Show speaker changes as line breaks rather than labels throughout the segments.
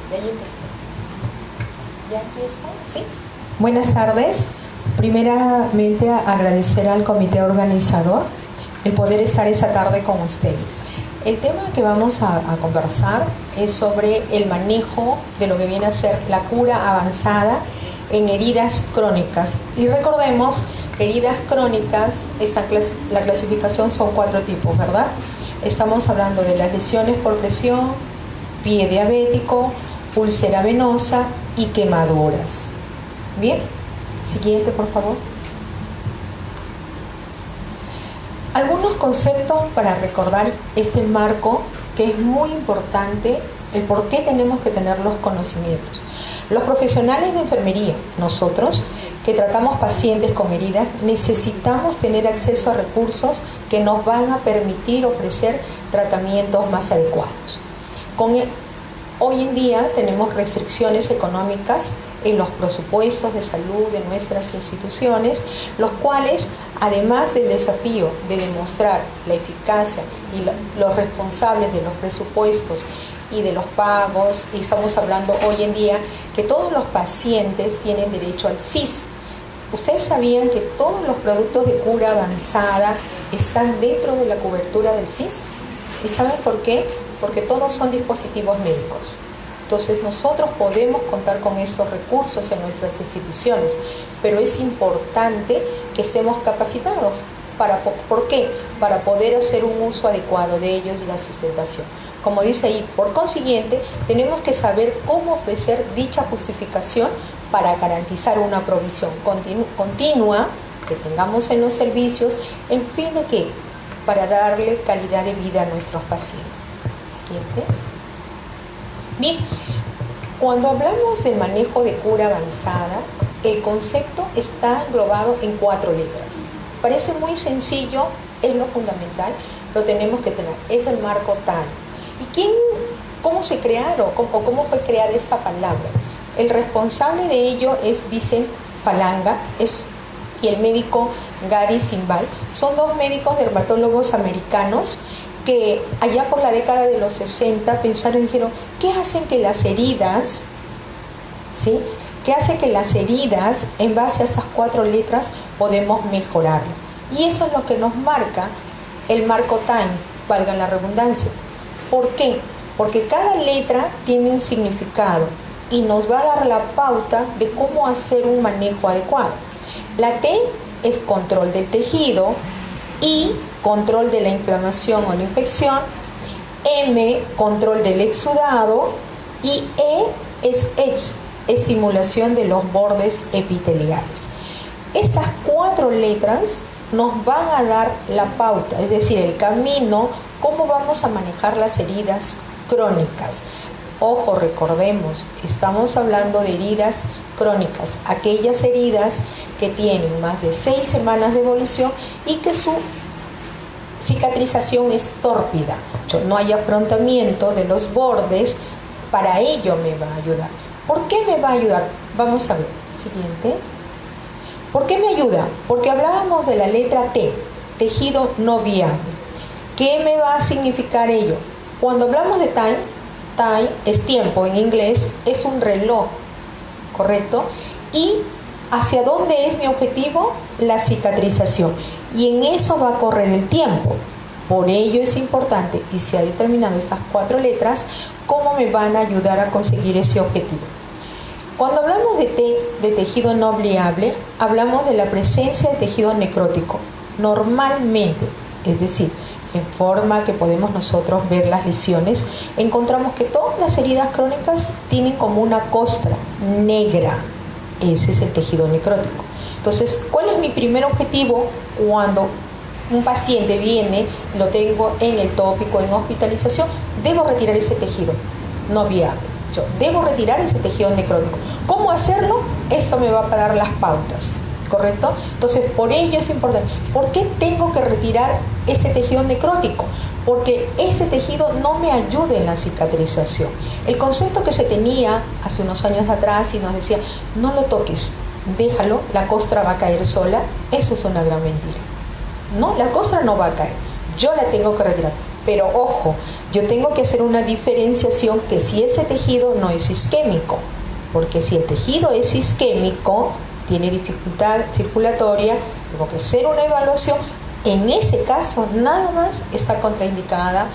De ahí empezamos. ¿Ya empieza? ¿Sí? Buenas tardes. Primeramente, agradecer al comité organizador el poder estar esa tarde con ustedes. El tema que vamos a conversar es sobre el manejo de lo que viene a ser la cura avanzada en heridas crónicas. Y recordemos que heridas crónicas, la clasificación son 4 tipos, ¿verdad? Estamos hablando de las lesiones por presión, pie diabético, úlcera venosa y quemaduras. Bien, siguiente por favor. Algunos conceptos para recordar este marco que es muy importante, el por qué tenemos que tener los conocimientos. Los profesionales de enfermería, nosotros que tratamos pacientes con heridas, necesitamos tener acceso a recursos que nos van a permitir ofrecer tratamientos más adecuados. Hoy en día tenemos restricciones económicas en los presupuestos de salud de nuestras instituciones, los cuales, además del desafío de demostrar la eficacia y los responsables de los presupuestos y de los pagos, y estamos hablando hoy en día que todos los pacientes tienen derecho al SIS. ¿Ustedes sabían que todos los productos de cura avanzada están dentro de la cobertura del SIS? ¿Y saben por qué? Porque todos son dispositivos médicos. Entonces nosotros podemos contar con estos recursos en nuestras instituciones, pero es importante que estemos capacitados. ¿Por qué? Para poder hacer un uso adecuado de ellos y la sustentación. Como dice ahí, por consiguiente, tenemos que saber cómo ofrecer dicha justificación para garantizar una provisión continua que tengamos en los servicios, en fin de qué, para darle calidad de vida a nuestros pacientes. Siguiente. Bien, cuando hablamos de manejo de cura avanzada, el concepto está englobado en 4 letras. Parece muy sencillo, es lo fundamental, lo tenemos que tener, es el marco TAN. ¿Y cómo se crearon, cómo fue creada esta palabra? El responsable de ello es Vicent Falanga y el médico Gary Simbal. Son 2 médicos dermatólogos americanos que allá por la década de los 60 pensaron y dijeron, ¿qué hacen que las heridas, ¿sí? ¿Qué hace que las heridas, en base a estas 4 letras, podemos mejorarlo? Y eso es lo que nos marca el marco TIME, valga la redundancia. ¿Por qué? Porque cada letra tiene un significado y nos va a dar la pauta de cómo hacer un manejo adecuado. La T es control del tejido, I, control de la inflamación o la infección, M, control del exudado, y E es estimulación de los bordes epiteliales. Estas 4 letras nos van a dar la pauta, es decir, el camino, cómo vamos a manejar las heridas crónicas. Ojo, recordemos, estamos hablando de heridas crónicas, aquellas heridas que tienen más de 6 semanas de evolución y que su cicatrización es tórpida, no hay afrontamiento de los bordes. Para ello me va a ayudar. ¿Por qué me va a ayudar? Vamos a ver, siguiente. ¿Por qué me ayuda? Porque hablábamos de la letra T, tejido no viable. ¿Qué me va a significar ello? Cuando hablamos de time es tiempo en inglés, es un reloj, ¿correcto? Y ¿hacia dónde es mi objetivo? La cicatrización. Y en eso va a correr el tiempo. Por ello es importante, y se ha determinado estas 4 letras, cómo me van a ayudar a conseguir ese objetivo. Cuando hablamos de tejido no viable, hablamos de la presencia de tejido necrótico. Normalmente, es decir, en forma que podemos nosotros ver las lesiones, encontramos que todas las heridas crónicas tienen como una costra negra. Ese es el tejido necrótico. Entonces, ¿cuál es mi primer objetivo cuando un paciente viene, lo tengo en el tópico, en hospitalización? Debo retirar ese tejido no viable. Yo debo retirar ese tejido necrótico. ¿Cómo hacerlo? Esto me va a dar las pautas, ¿correcto? Entonces, por ello es importante. ¿Por qué tengo que retirar este tejido necrótico? Porque este tejido no me ayuda en la cicatrización. El concepto que se tenía hace unos años atrás y nos decía, no lo toques, déjalo, la costra va a caer sola, eso es una gran mentira. No, la costra no va a caer, yo la tengo que retirar. Pero ojo, yo tengo que hacer una diferenciación que si ese tejido no es isquémico, porque si el tejido es isquémico, tiene dificultad circulatoria, tengo que hacer una evaluación. En ese caso, nada más está contraindicada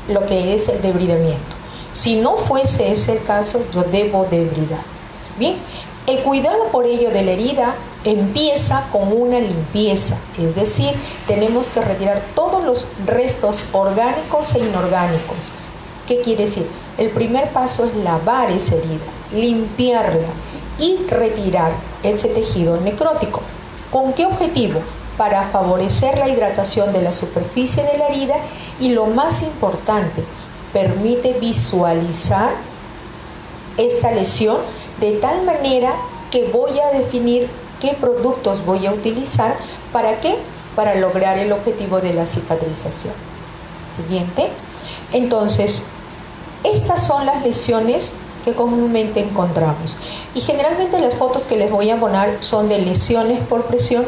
lo que es el debridamiento. Si no fuese ese el caso, yo debo debridar. Bien, el cuidado por ello de la herida empieza con una limpieza, es decir, tenemos que retirar todos los restos orgánicos e inorgánicos. ¿Qué quiere decir? El primer paso es lavar esa herida, limpiarla y retirar ese tejido necrótico. ¿Con qué objetivo? Para favorecer la hidratación de la superficie de la herida y, lo más importante, permite visualizar esta lesión de tal manera que voy a definir qué productos voy a utilizar. ¿Para qué? Para lograr el objetivo de la cicatrización. Siguiente. Entonces, estas son las lesiones que comúnmente encontramos. Y generalmente las fotos que les voy a poner son de lesiones por presión.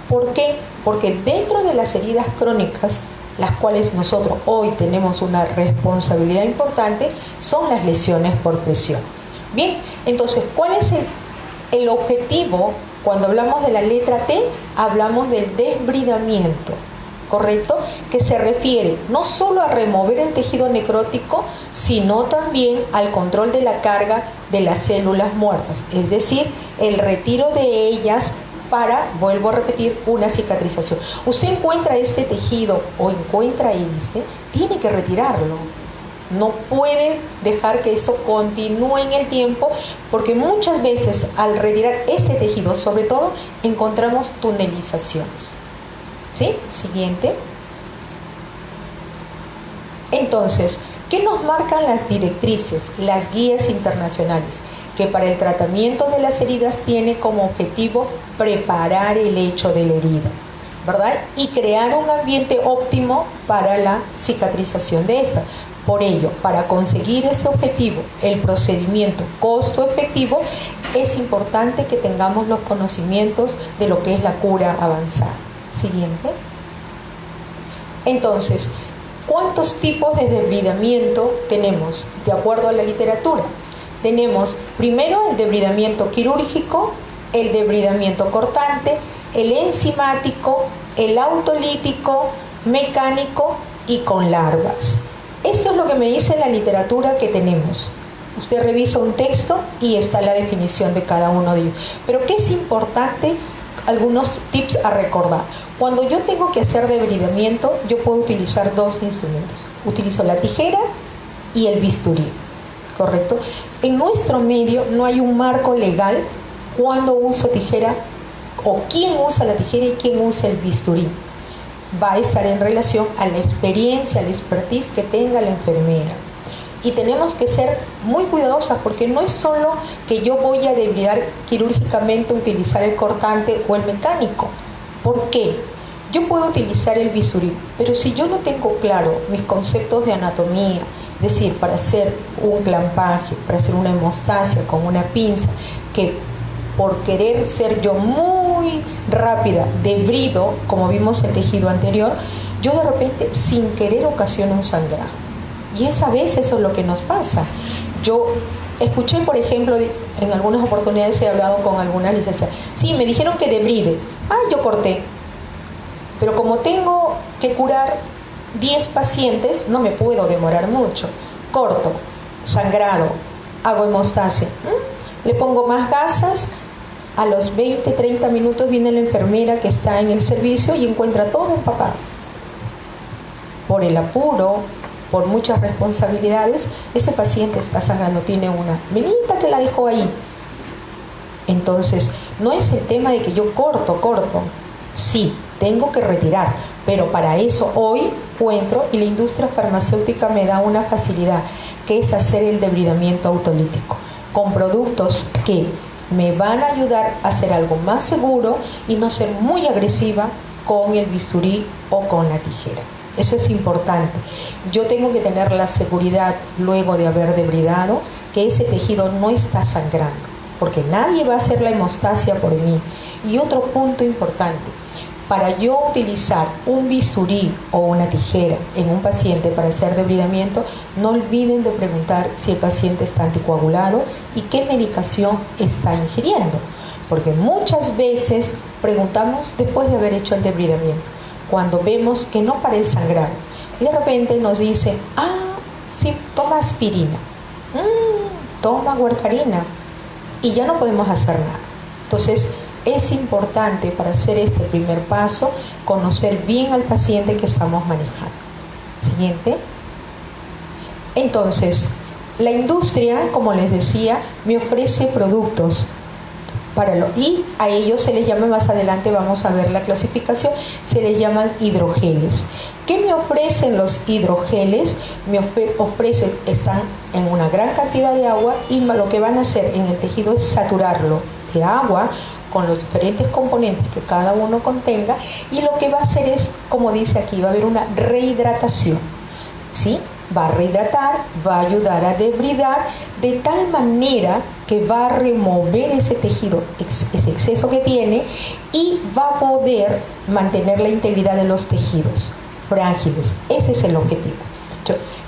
¿Por qué? Porque dentro de las heridas crónicas, las cuales nosotros hoy tenemos una responsabilidad importante, son las lesiones por presión. Bien, entonces, ¿cuál es el objetivo? Cuando hablamos de la letra T, hablamos del desbridamiento, ¿correcto? Que se refiere no solo a remover el tejido necrótico, sino también al control de la carga de las células muertas, es decir, el retiro de ellas para, vuelvo a repetir, una cicatrización. Usted encuentra este tejido o encuentra este, tiene que retirarlo. No puede dejar que esto continúe en el tiempo, porque muchas veces al retirar este tejido, sobre todo, encontramos tunelizaciones. ¿Sí? Siguiente. Entonces, ¿qué nos marcan las directrices, las guías internacionales? Que para el tratamiento de las heridas tiene como objetivo preparar el hecho de la herida, ¿verdad? Y crear un ambiente óptimo para la cicatrización de esta. Por ello, para conseguir ese objetivo, el procedimiento costo-efectivo, es importante que tengamos los conocimientos de lo que es la cura avanzada. Siguiente. Entonces, ¿cuántos tipos de debridamiento tenemos? De acuerdo a la literatura, tenemos primero el debridamiento quirúrgico, el debridamiento cortante, el enzimático, el autolítico, mecánico y con larvas. Esto es lo que me dice la literatura que tenemos. Usted revisa un texto y está la definición de cada uno de ellos. Pero ¿qué es importante? Algunos tips a recordar. Cuando yo tengo que hacer debridamiento, yo puedo utilizar dos instrumentos. Utilizo la tijera y el bisturí, ¿correcto? En nuestro medio no hay un marco legal cuando uso tijera o quién usa la tijera y quién usa el bisturí. Va a estar en relación a la experiencia, a la expertise que tenga la enfermera. Y tenemos que ser muy cuidadosas, porque no es solo que yo voy a debridar quirúrgicamente, utilizar el cortante o el mecánico. ¿Por qué? Yo puedo utilizar el bisturí, pero si yo no tengo claro mis conceptos de anatomía, es decir, para hacer un clampaje, para hacer una hemostasia con una pinza, que por querer ser yo muy rápida, debrido, como vimos el tejido anterior, yo de repente sin querer ocasiono un sangrado. Y a veces eso es lo que nos pasa. Yo escuché, por ejemplo, en algunas oportunidades he hablado con algunas licenciadas. Sí, me dijeron que debride. Yo corté. Pero como tengo que curar 10 pacientes, no me puedo demorar mucho. Corto, sangrado, hago hemostasia. Le pongo más gasas. A los 20, 30 minutos viene la enfermera que está en el servicio y encuentra todo empapado. Por el apuro, por muchas responsabilidades, ese paciente está sangrando, tiene una venita que la dejó ahí. Entonces, no es el tema de que yo corto. Sí, tengo que retirar, pero para eso hoy encuentro, y la industria farmacéutica me da una facilidad, que es hacer el debridamiento autolítico, con productos que me van a ayudar a hacer algo más seguro y no ser muy agresiva con el bisturí o con la tijera. Eso es importante. Yo tengo que tener la seguridad, luego de haber debridado, que ese tejido no está sangrando, porque nadie va a hacer la hemostasia por mí. Y otro punto importante, para yo utilizar un bisturí o una tijera en un paciente para hacer debridamiento, no olviden de preguntar si el paciente está anticoagulado y qué medicación está ingiriendo, porque muchas veces preguntamos después de haber hecho el debridamiento, cuando vemos que no para el sangrado, y de repente nos dice, sí, toma aspirina, toma warfarina, y ya no podemos hacer nada. Entonces, es importante para hacer este primer paso conocer bien al paciente que estamos manejando. Siguiente. Entonces, la industria, como les decía, me ofrece productos y a ellos se les llama, más adelante vamos a ver la clasificación, se les llaman hidrogeles. ¿Qué me ofrecen los hidrogeles? Me ofrecen, están en una gran cantidad de agua y lo que van a hacer en el tejido es saturarlo de agua con los diferentes componentes que cada uno contenga, y lo que va a hacer es, como dice aquí, va a haber una rehidratación, ¿sí? Va a rehidratar, va a ayudar a debridar de tal manera que va a remover ese tejido, ese exceso que tiene, y va a poder mantener la integridad de los tejidos frágiles. Ese es el objetivo.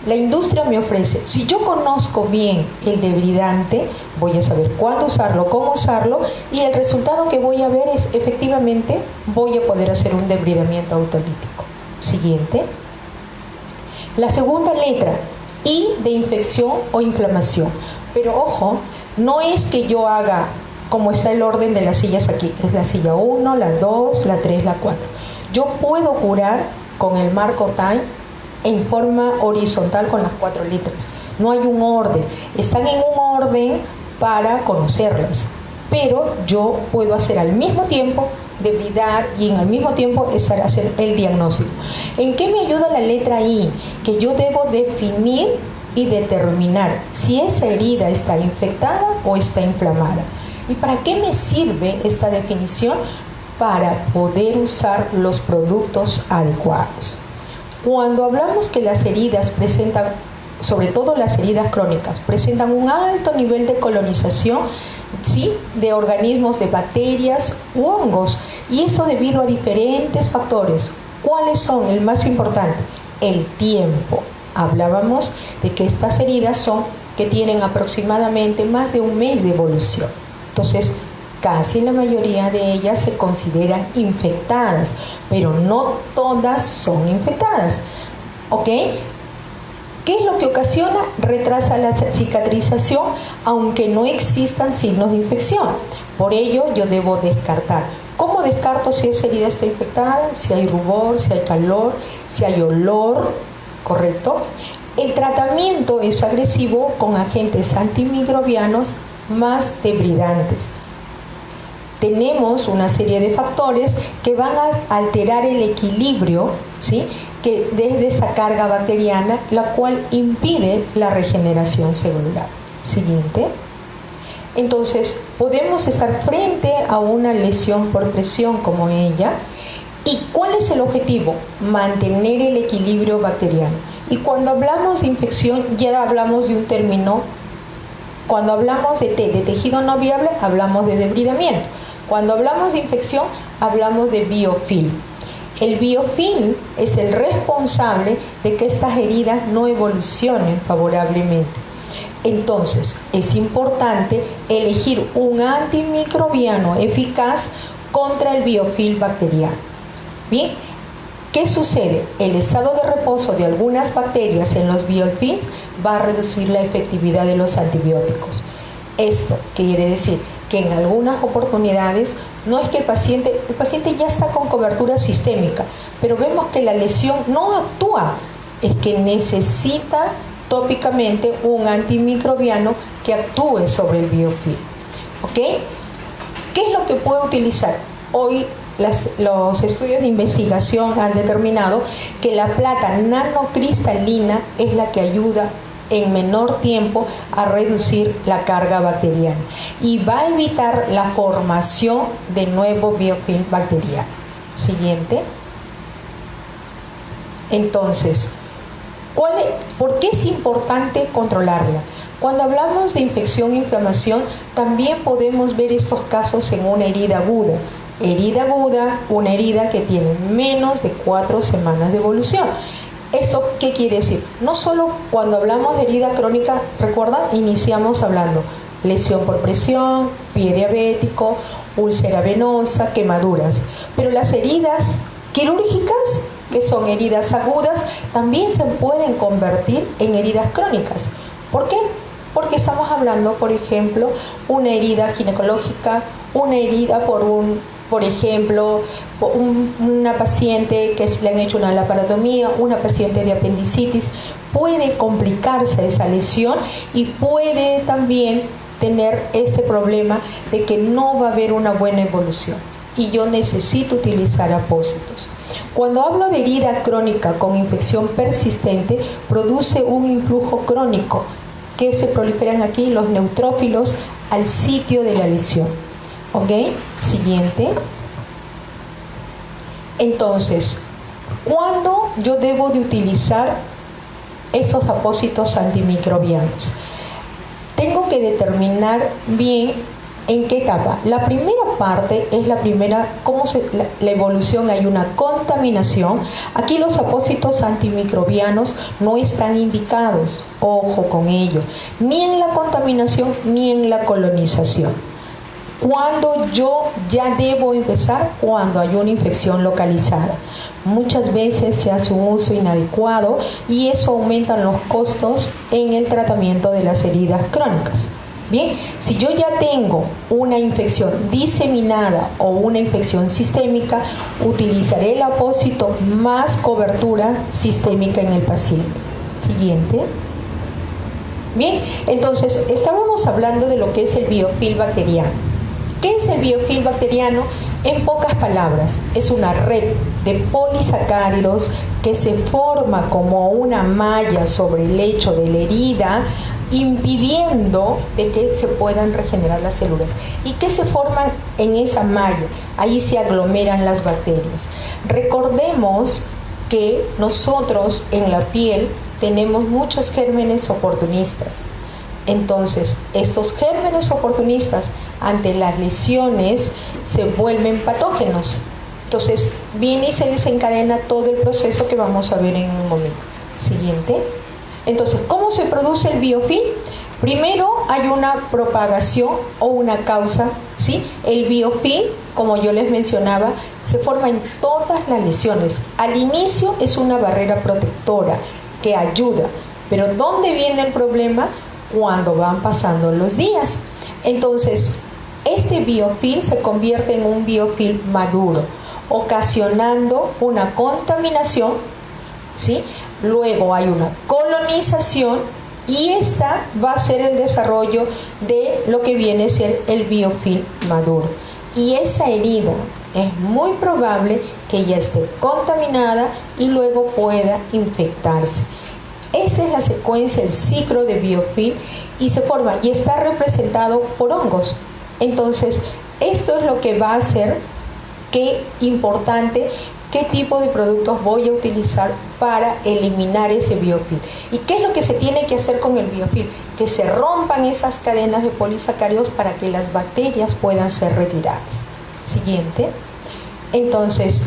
La industria me ofrece, si yo conozco bien el debridante, voy a saber cuándo usarlo, cómo usarlo, y el resultado que voy a ver es, efectivamente, voy a poder hacer un debridamiento autolítico. Siguiente. La segunda letra, I de infección o inflamación. Pero ojo, no es que yo haga como está el orden de las sillas aquí. Es la silla 1, la 2, la 3, la 4. Yo puedo curar con el marco Time en forma horizontal con las 4 letras. No hay un orden. Están en un orden para conocerlas. Pero yo puedo hacer al mismo tiempo debridar y al mismo tiempo hacer el diagnóstico. ¿En qué me ayuda la letra I? Que yo debo definir y determinar si esa herida está infectada o está inflamada. ¿Y para qué me sirve esta definición? Para poder usar los productos adecuados. Cuando hablamos que las heridas presentan, sobre todo las heridas crónicas, presentan un alto nivel de colonización, ¿sí?, de organismos, de bacterias u hongos, y esto debido a diferentes factores. ¿Cuáles son? El más importante, el tiempo. Hablábamos de que estas heridas son que tienen aproximadamente más de un mes de evolución. Entonces, casi la mayoría de ellas se consideran infectadas, pero no todas son infectadas. ¿Ok? ¿Qué es lo que ocasiona? Retrasa la cicatrización, aunque no existan signos de infección. Por ello, yo debo descartar. ¿Cómo descarto si esa herida está infectada? Si hay rubor, si hay calor, si hay olor, ¿correcto? El tratamiento es agresivo con agentes antimicrobianos más debridantes. Tenemos una serie de factores que van a alterar el equilibrio, ¿sí?, que desde esa carga bacteriana, la cual impide la regeneración celular. Siguiente. Entonces, podemos estar frente a una lesión por presión como ella. ¿Y cuál es el objetivo? Mantener el equilibrio bacteriano. Y cuando hablamos de infección, ya hablamos de un término. Cuando hablamos de tejido no viable, hablamos de debridamiento. Cuando hablamos de infección, hablamos de biofilm. El biofilm es el responsable de que estas heridas no evolucionen favorablemente. Entonces, es importante elegir un antimicrobiano eficaz contra el biofilm bacteriano. Bien, ¿qué sucede? El estado de reposo de algunas bacterias en los biofilms va a reducir la efectividad de los antibióticos. Esto quiere decir que en algunas oportunidades no es que el paciente ya está con cobertura sistémica, pero vemos que la lesión no actúa, es que necesita tópicamente un antimicrobiano que actúe sobre el biofilm. ¿Ok? ¿Qué es lo que puede utilizar? Hoy los estudios de investigación han determinado que la plata nanocristalina es la que ayuda en menor tiempo a reducir la carga bacteriana y va a evitar la formación de nuevo biofilm bacteriano. Siguiente. Entonces, ¿por qué es importante controlarla? Cuando hablamos de infección e inflamación, también podemos ver estos casos en una herida aguda. Herida aguda, una herida que tiene menos de 4 semanas de evolución. ¿Esto qué quiere decir? No solo cuando hablamos de herida crónica, recuerda, iniciamos hablando lesión por presión, pie diabético, úlcera venosa, quemaduras. Pero las heridas quirúrgicas, que son heridas agudas, también se pueden convertir en heridas crónicas. ¿Por qué? Porque estamos hablando, por ejemplo, una herida ginecológica, una herida por ejemplo, una paciente que le han hecho una laparotomía, una paciente de apendicitis, puede complicarse esa lesión y puede también tener este problema de que no va a haber una buena evolución y yo necesito utilizar apósitos. Cuando hablo de herida crónica con infección persistente, produce un influjo crónico que se proliferan aquí los neutrófilos al sitio de la lesión. ¿Ok? Siguiente. Entonces, ¿cuándo yo debo de utilizar estos apósitos antimicrobianos? Tengo que determinar bien en qué etapa. La primera parte es la evolución, hay una contaminación. Aquí los apósitos antimicrobianos no están indicados, ojo con ello, ni en la contaminación ni en la colonización. ¿Cuándo yo ya debo empezar? Cuando hay una infección localizada. Muchas veces se hace un uso inadecuado y eso aumenta los costos en el tratamiento de las heridas crónicas. Bien, si yo ya tengo una infección diseminada o una infección sistémica, utilizaré el apósito más cobertura sistémica en el paciente. Siguiente. Bien, entonces estábamos hablando de lo que es el biofilm bacteriano. ¿Qué es el biofilm bacteriano? En pocas palabras, es una red de polisacáridos que se forma como una malla sobre el lecho de la herida, impidiendo de que se puedan regenerar las células. ¿Y qué se forman en esa malla? Ahí se aglomeran las bacterias. Recordemos que nosotros en la piel tenemos muchos gérmenes oportunistas. Entonces, estos gérmenes oportunistas ante las lesiones se vuelven patógenos. Entonces, viene y se desencadena todo el proceso que vamos a ver en un momento. Siguiente. Entonces, ¿cómo se produce el biofilm? Primero hay una propagación o una causa, ¿sí? El biofilm, como yo les mencionaba, se forma en todas las lesiones. Al inicio es una barrera protectora que ayuda, pero ¿dónde viene el problema? Cuando van pasando los días. Entonces, este biofilm se convierte en un biofilm maduro, ocasionando una contaminación, ¿sí? Luego hay una colonización y esta va a ser el desarrollo de lo que viene a ser el biofilm maduro. Y esa herida es muy probable que ya esté contaminada y luego pueda infectarse. Esa es la secuencia, el ciclo de biofilm y se forma y está representado por hongos. Entonces, esto es lo que va a hacer qué importante, qué tipo de productos voy a utilizar para eliminar ese biofilm. ¿Y qué es lo que se tiene que hacer con el biofilm? Que se rompan esas cadenas de polisacáridos para que las bacterias puedan ser retiradas. Siguiente. Entonces,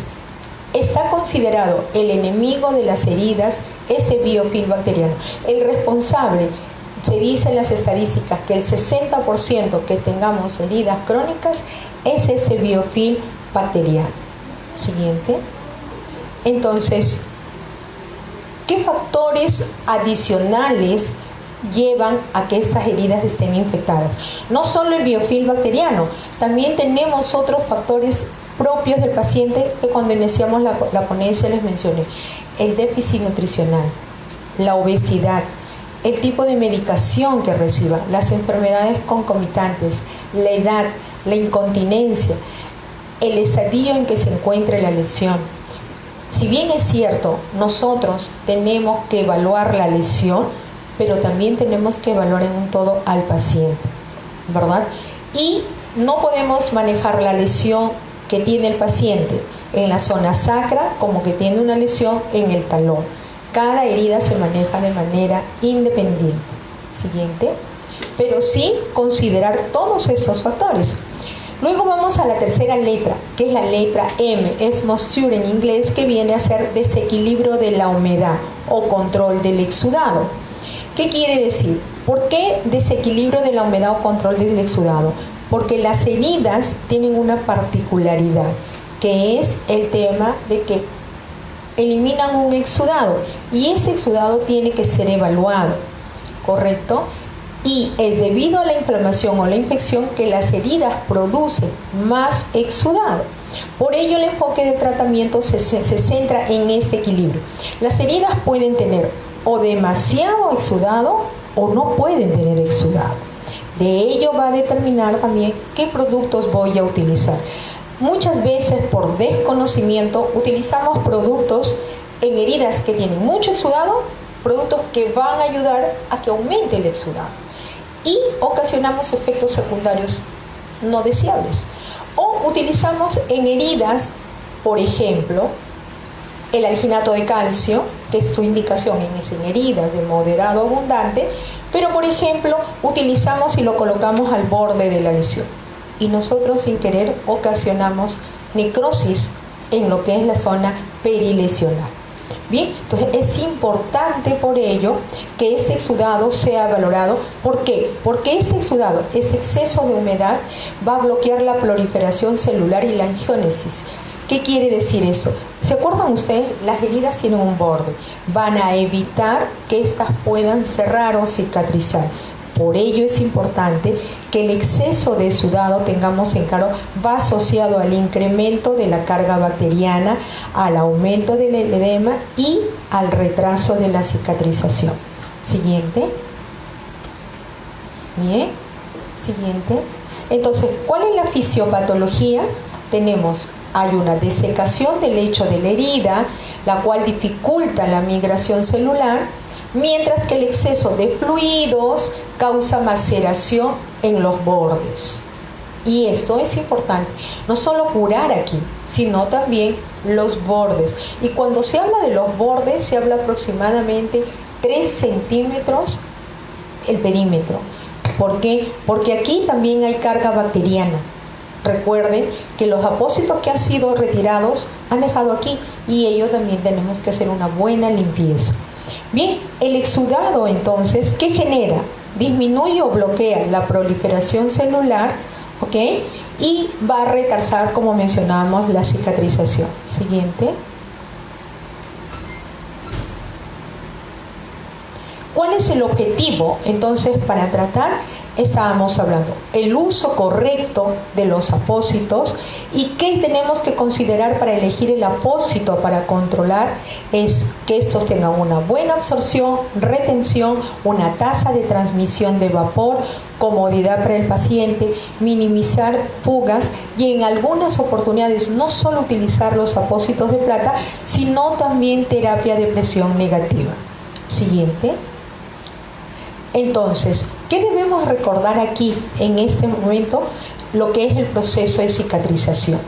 está considerado el enemigo de las heridas este biofilm bacteriano. El responsable, se dice en las estadísticas que el 60% que tengamos heridas crónicas es este biofilm bacteriano. Siguiente. Entonces, ¿qué factores adicionales llevan a que estas heridas estén infectadas? No solo el biofilm bacteriano, también tenemos otros factores propios del paciente que cuando iniciamos la ponencia les mencioné. El déficit nutricional, la obesidad, el tipo de medicación que reciba, las enfermedades concomitantes, la edad, la incontinencia, el estadio en que se encuentre la lesión. Si bien es cierto, nosotros tenemos que evaluar la lesión, pero también tenemos que evaluar en un todo al paciente, ¿verdad? Y no podemos manejar la lesión que tiene el paciente en la zona sacra como que tiene una lesión en el talón. Cada herida se maneja de manera independiente. Siguiente. Pero sí considerar todos estos factores. Luego vamos a la tercera letra, que es la letra M, es moisture en inglés, que viene a ser desequilibrio de la humedad o control del exudado. ¿Qué quiere decir? ¿Por qué desequilibrio de la humedad o control del exudado? Porque las heridas tienen una particularidad, que es el tema de que eliminan un exudado y ese exudado tiene que ser evaluado, ¿correcto? Y es debido a la inflamación o la infección que las heridas producen más exudado. Por ello el enfoque de tratamiento se centra en este equilibrio. Las heridas pueden tener o demasiado exudado o no pueden tener exudado. De ello va a determinar también qué productos voy a utilizar. Muchas veces por desconocimiento utilizamos productos en heridas que tienen mucho exudado, productos que van a ayudar a que aumente el exudado y ocasionamos efectos secundarios no deseables. O utilizamos en heridas, por ejemplo, el alginato de calcio, que su indicación es en heridas de moderado abundante, pero por ejemplo utilizamos y lo colocamos al borde de la lesión y nosotros sin querer ocasionamos necrosis en lo que es la zona perilesional. Bien, entonces es importante por ello que este exudado sea valorado. ¿Por qué? Porque este exudado, este exceso de humedad va a bloquear la proliferación celular y la angiónesis. ¿Qué quiere decir esto? ¿Se acuerdan ustedes? Las heridas tienen un borde. Van a evitar que éstas puedan cerrar o cicatrizar. Por ello es importante que el exceso de exudado, tengamos en claro, va asociado al incremento de la carga bacteriana, al aumento del edema y al retraso de la cicatrización. Siguiente. Bien. Siguiente. Entonces, ¿cuál es la fisiopatología? Hay una desecación del lecho de la herida, la cual dificulta la migración celular, mientras que el exceso de fluidos causa maceración en los bordes. Y esto es importante, no solo curar aquí, sino también los bordes. Y cuando se habla de los bordes, se habla aproximadamente 3 centímetros el perímetro. ¿Por qué? Porque aquí también hay carga bacteriana. Recuerden que los apósitos que han sido retirados han dejado aquí y ellos también tenemos que hacer una buena limpieza. Bien, el exudado entonces, ¿qué genera? Disminuye o bloquea la proliferación celular, ¿ok? Y va a retrasar, como mencionábamos, la cicatrización. Siguiente. ¿Cuál es el objetivo entonces para tratar? Estábamos hablando el uso correcto de los apósitos y qué tenemos que considerar para elegir el apósito para controlar es que estos tengan una buena absorción, retención, una tasa de transmisión de vapor, comodidad para el paciente, minimizar fugas y en algunas oportunidades no solo utilizar los apósitos de plata, sino también terapia de presión negativa. Siguiente. Entonces, ¿qué debemos recordar aquí en este momento? Lo que es el proceso de cicatrización.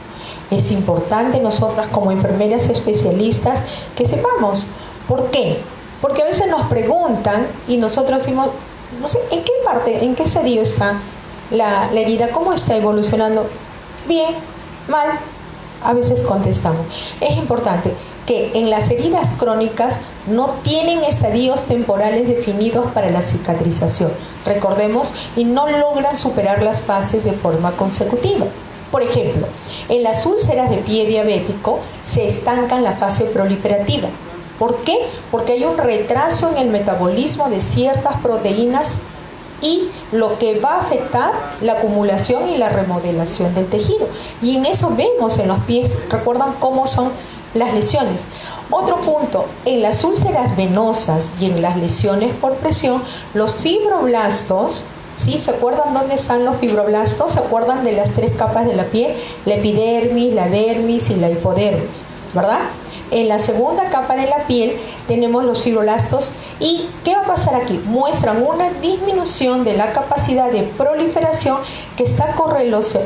Es importante nosotras como enfermeras especialistas que sepamos. ¿Por qué? Porque a veces nos preguntan y nosotros decimos, no sé, ¿en qué parte, en qué estadio está la herida? ¿Cómo está evolucionando? Bien, mal. A veces contestamos. Es importante que en las heridas crónicas no tienen estadios temporales definidos para la cicatrización. Recordemos, y no logran superar las fases de forma consecutiva. Por ejemplo, en las úlceras de pie diabético se estanca en la fase proliferativa. ¿Por qué? Porque hay un retraso en el metabolismo de ciertas proteínas y lo que va a afectar la acumulación y la remodelación del tejido. Y en eso vemos en los pies, ¿recuerdan cómo son las lesiones? Otro punto, en las úlceras venosas y en las lesiones por presión, los fibroblastos, ¿sí? ¿Se acuerdan dónde están los fibroblastos? ¿Se acuerdan de las 3 capas de la piel? La epidermis, la dermis y la hipodermis, ¿verdad? En la segunda capa de la piel tenemos los fibroblastos y ¿qué va a pasar aquí? Muestran una disminución de la capacidad de proliferación que está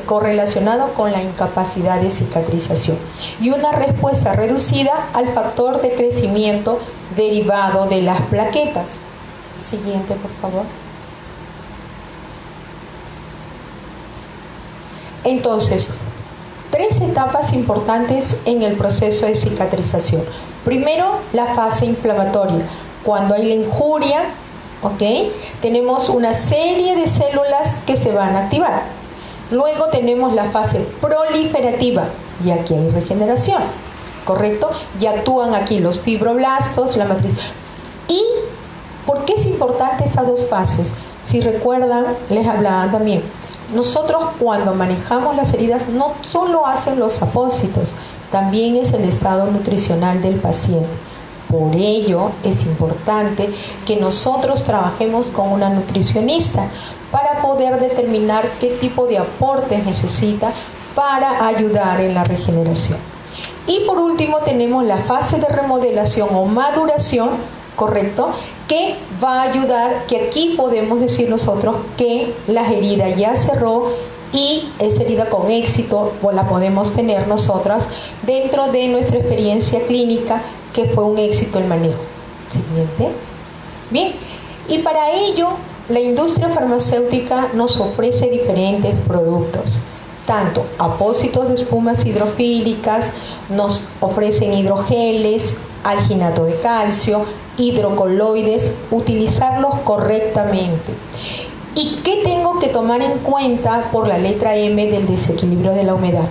correlacionado con la incapacidad de cicatrización y una respuesta reducida al factor de crecimiento derivado de las plaquetas. Siguiente, por favor. Entonces, 3 etapas importantes en el proceso de cicatrización. Primero, la fase inflamatoria. Cuando hay la injuria, ¿ok? Tenemos una serie de células que se van a activar. Luego tenemos la fase proliferativa y aquí hay regeneración, ¿correcto? Y actúan aquí los fibroblastos, la matriz. ¿Y por qué es importante estas 2 fases? Si recuerdan, les hablaba también. Nosotros cuando manejamos las heridas no solo hacen los apósitos, también es el estado nutricional del paciente. Por ello es importante que nosotros trabajemos con una nutricionista para poder determinar qué tipo de aportes necesita para ayudar en la regeneración. Y por último tenemos la fase de remodelación o maduración, ¿correcto? Que va a ayudar, que aquí podemos decir nosotros que la herida ya cerró y esa herida con éxito o la podemos tener nosotras dentro de nuestra experiencia clínica, que fue un éxito el manejo. Siguiente. Bien, y para ello la industria farmacéutica nos ofrece diferentes productos, tanto apósitos de espumas hidrofílicas, nos ofrecen hidrogeles, alginato de calcio, hidrocoloides, utilizarlos correctamente. ¿Y qué tengo que tomar en cuenta por la letra M del desequilibrio de la humedad?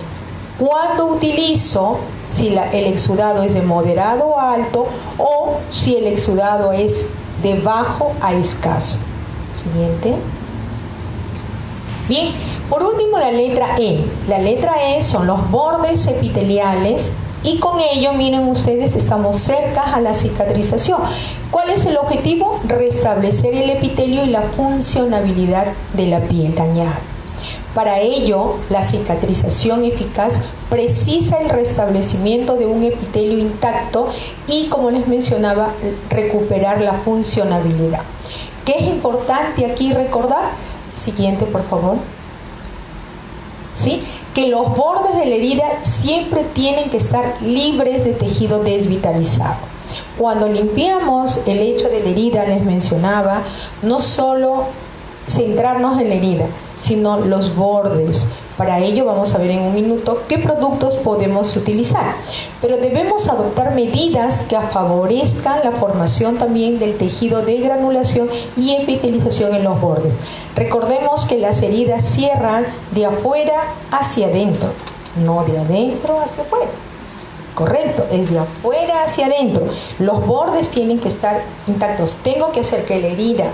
Cuando utilizo, si el exudado es de moderado a alto o si el exudado es de bajo a escaso. Siguiente. Bien, por último la letra E. La letra E son los bordes epiteliales y con ello, miren ustedes, estamos cerca a la cicatrización. ¿Cuál es el objetivo? Restablecer el epitelio y la funcionabilidad de la piel dañada. Para ello, la cicatrización eficaz precisa el restablecimiento de un epitelio intacto y, como les mencionaba, recuperar la funcionabilidad. ¿Qué es importante aquí recordar? Siguiente, por favor. ¿Sí? Que los bordes de la herida siempre tienen que estar libres de tejido desvitalizado. Cuando limpiamos el hecho de la herida, les mencionaba, no solo centrarnos en la herida, sino los bordes. Para ello vamos a ver en un minuto qué productos podemos utilizar. Pero debemos adoptar medidas que favorezcan la formación también del tejido de granulación y epitelización en los bordes. Recordemos que las heridas cierran de afuera hacia adentro, no de adentro hacia afuera. Correcto, es de afuera hacia adentro. Los bordes tienen que estar intactos. Tengo que hacer que la herida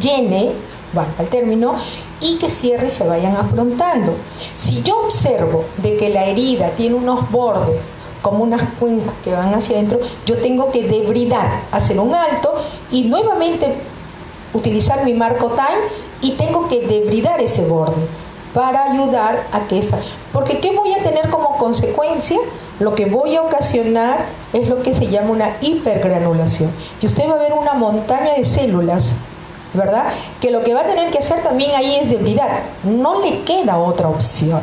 llene, valga el término, y que cierre y se vayan afrontando. Si yo observo de que la herida tiene unos bordes como unas cuencas que van hacia adentro, yo tengo que debridar, hacer un alto y nuevamente utilizar mi marco time y tengo que debridar ese borde para ayudar a que esta... Porque ¿qué voy a tener como consecuencia? Lo que voy a ocasionar es lo que se llama una hipergranulación. Y usted va a ver una montaña de células, ¿verdad? Que lo que va a tener que hacer también ahí es debridar. No le queda otra opción,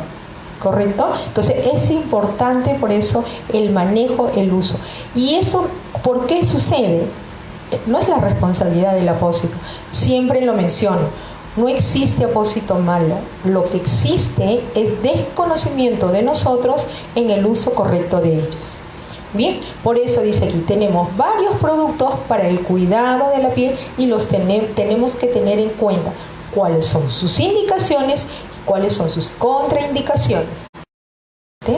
¿correcto? Entonces es importante por eso el manejo, el uso. ¿Y esto por qué sucede? No es la responsabilidad del apósito. Siempre lo menciono. No existe apósito malo. Lo que existe es desconocimiento de nosotros en el uso correcto de ellos. Bien, por eso dice aquí, tenemos varios productos para el cuidado de la piel y los tenemos que tener en cuenta cuáles son sus indicaciones y cuáles son sus contraindicaciones. ¿Sí?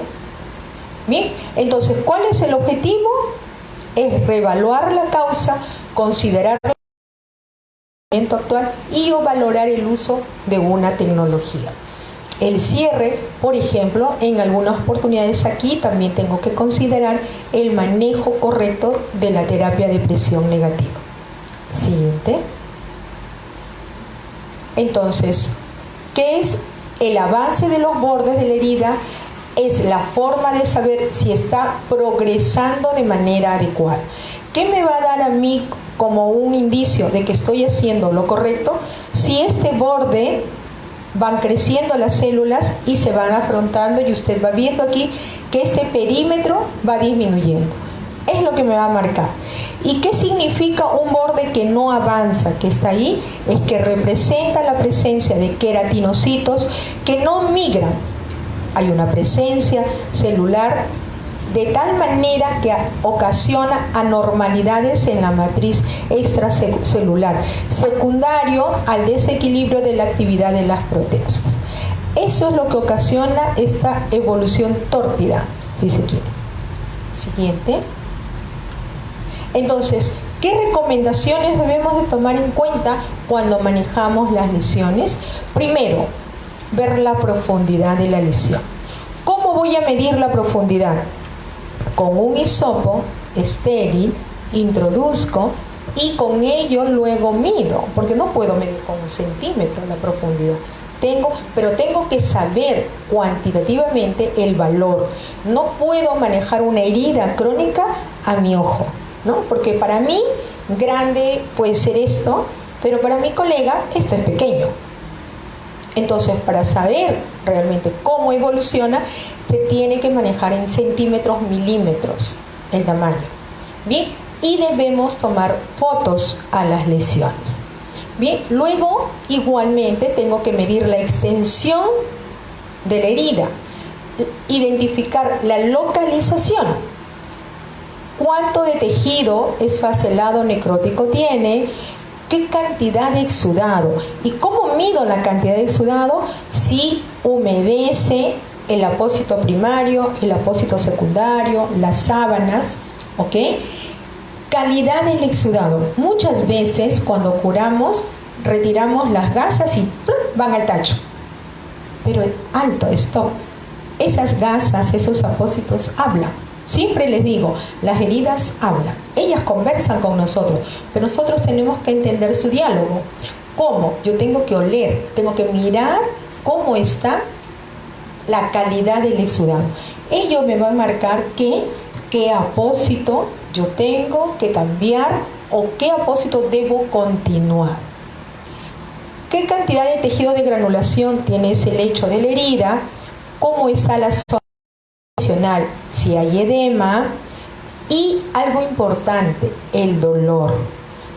Bien, entonces, ¿cuál es el objetivo? Es reevaluar la causa, considerar el tratamiento actual y o valorar el uso de una tecnología. El cierre, por ejemplo, en algunas oportunidades aquí también tengo que considerar el manejo correcto de la terapia de presión negativa. Siguiente. Entonces, ¿qué es el avance de los bordes de la herida? Es la forma de saber si está progresando de manera adecuada. ¿Qué me va a dar a mí como un indicio de que estoy haciendo lo correcto? Si este borde van creciendo las células y se van afrontando y usted va viendo aquí que este perímetro va disminuyendo. Es lo que me va a marcar. ¿Y qué significa un borde que no avanza, que está ahí? Es que representa la presencia de queratinocitos que no migran hay una presencia celular de tal manera que ocasiona anormalidades en la matriz extracelular, secundario al desequilibrio de la actividad de las proteasas. Eso es lo que ocasiona esta evolución tórpida, si se quiere. Siguiente. Entonces, ¿qué recomendaciones debemos de tomar en cuenta cuando manejamos las lesiones? Primero, ver la profundidad de la lesión. ¿Cómo voy a medir la profundidad? Con un hisopo estéril, introduzco y con ello luego mido, porque no puedo medir con 1 centímetro la profundidad. Pero tengo que saber cuantitativamente el valor. No puedo manejar una herida crónica a mi ojo, ¿no? Porque para mí grande puede ser esto, pero para mi colega esto es pequeño. Entonces, para saber realmente cómo evoluciona, se tiene que manejar en centímetros, milímetros el tamaño. Bien, y debemos tomar fotos a las lesiones. Bien, luego igualmente tengo que medir la extensión de la herida, identificar la localización. ¿Cuánto de tejido esfacelado necrótico tiene? ¿Qué cantidad de exudado? ¿Y cómo mido la cantidad de exudado? Si humedece el apósito primario, el apósito secundario, las sábanas, ¿ok? Calidad del exudado. Muchas veces cuando curamos, retiramos las gasas y ¡plum!, van al tacho. Pero alto, stop. Esas gasas, esos apósitos hablan. Siempre les digo, las heridas hablan. Ellas conversan con nosotros, pero nosotros tenemos que entender su diálogo. ¿Cómo? Yo tengo que oler, tengo que mirar cómo está la calidad del exudado. Ello me va a marcar qué apósito yo tengo que cambiar o qué apósito debo continuar. ¿Qué cantidad de tejido de granulación tiene ese lecho de la herida? ¿Cómo está la zona adicional? Si hay edema. Y algo importante, el dolor,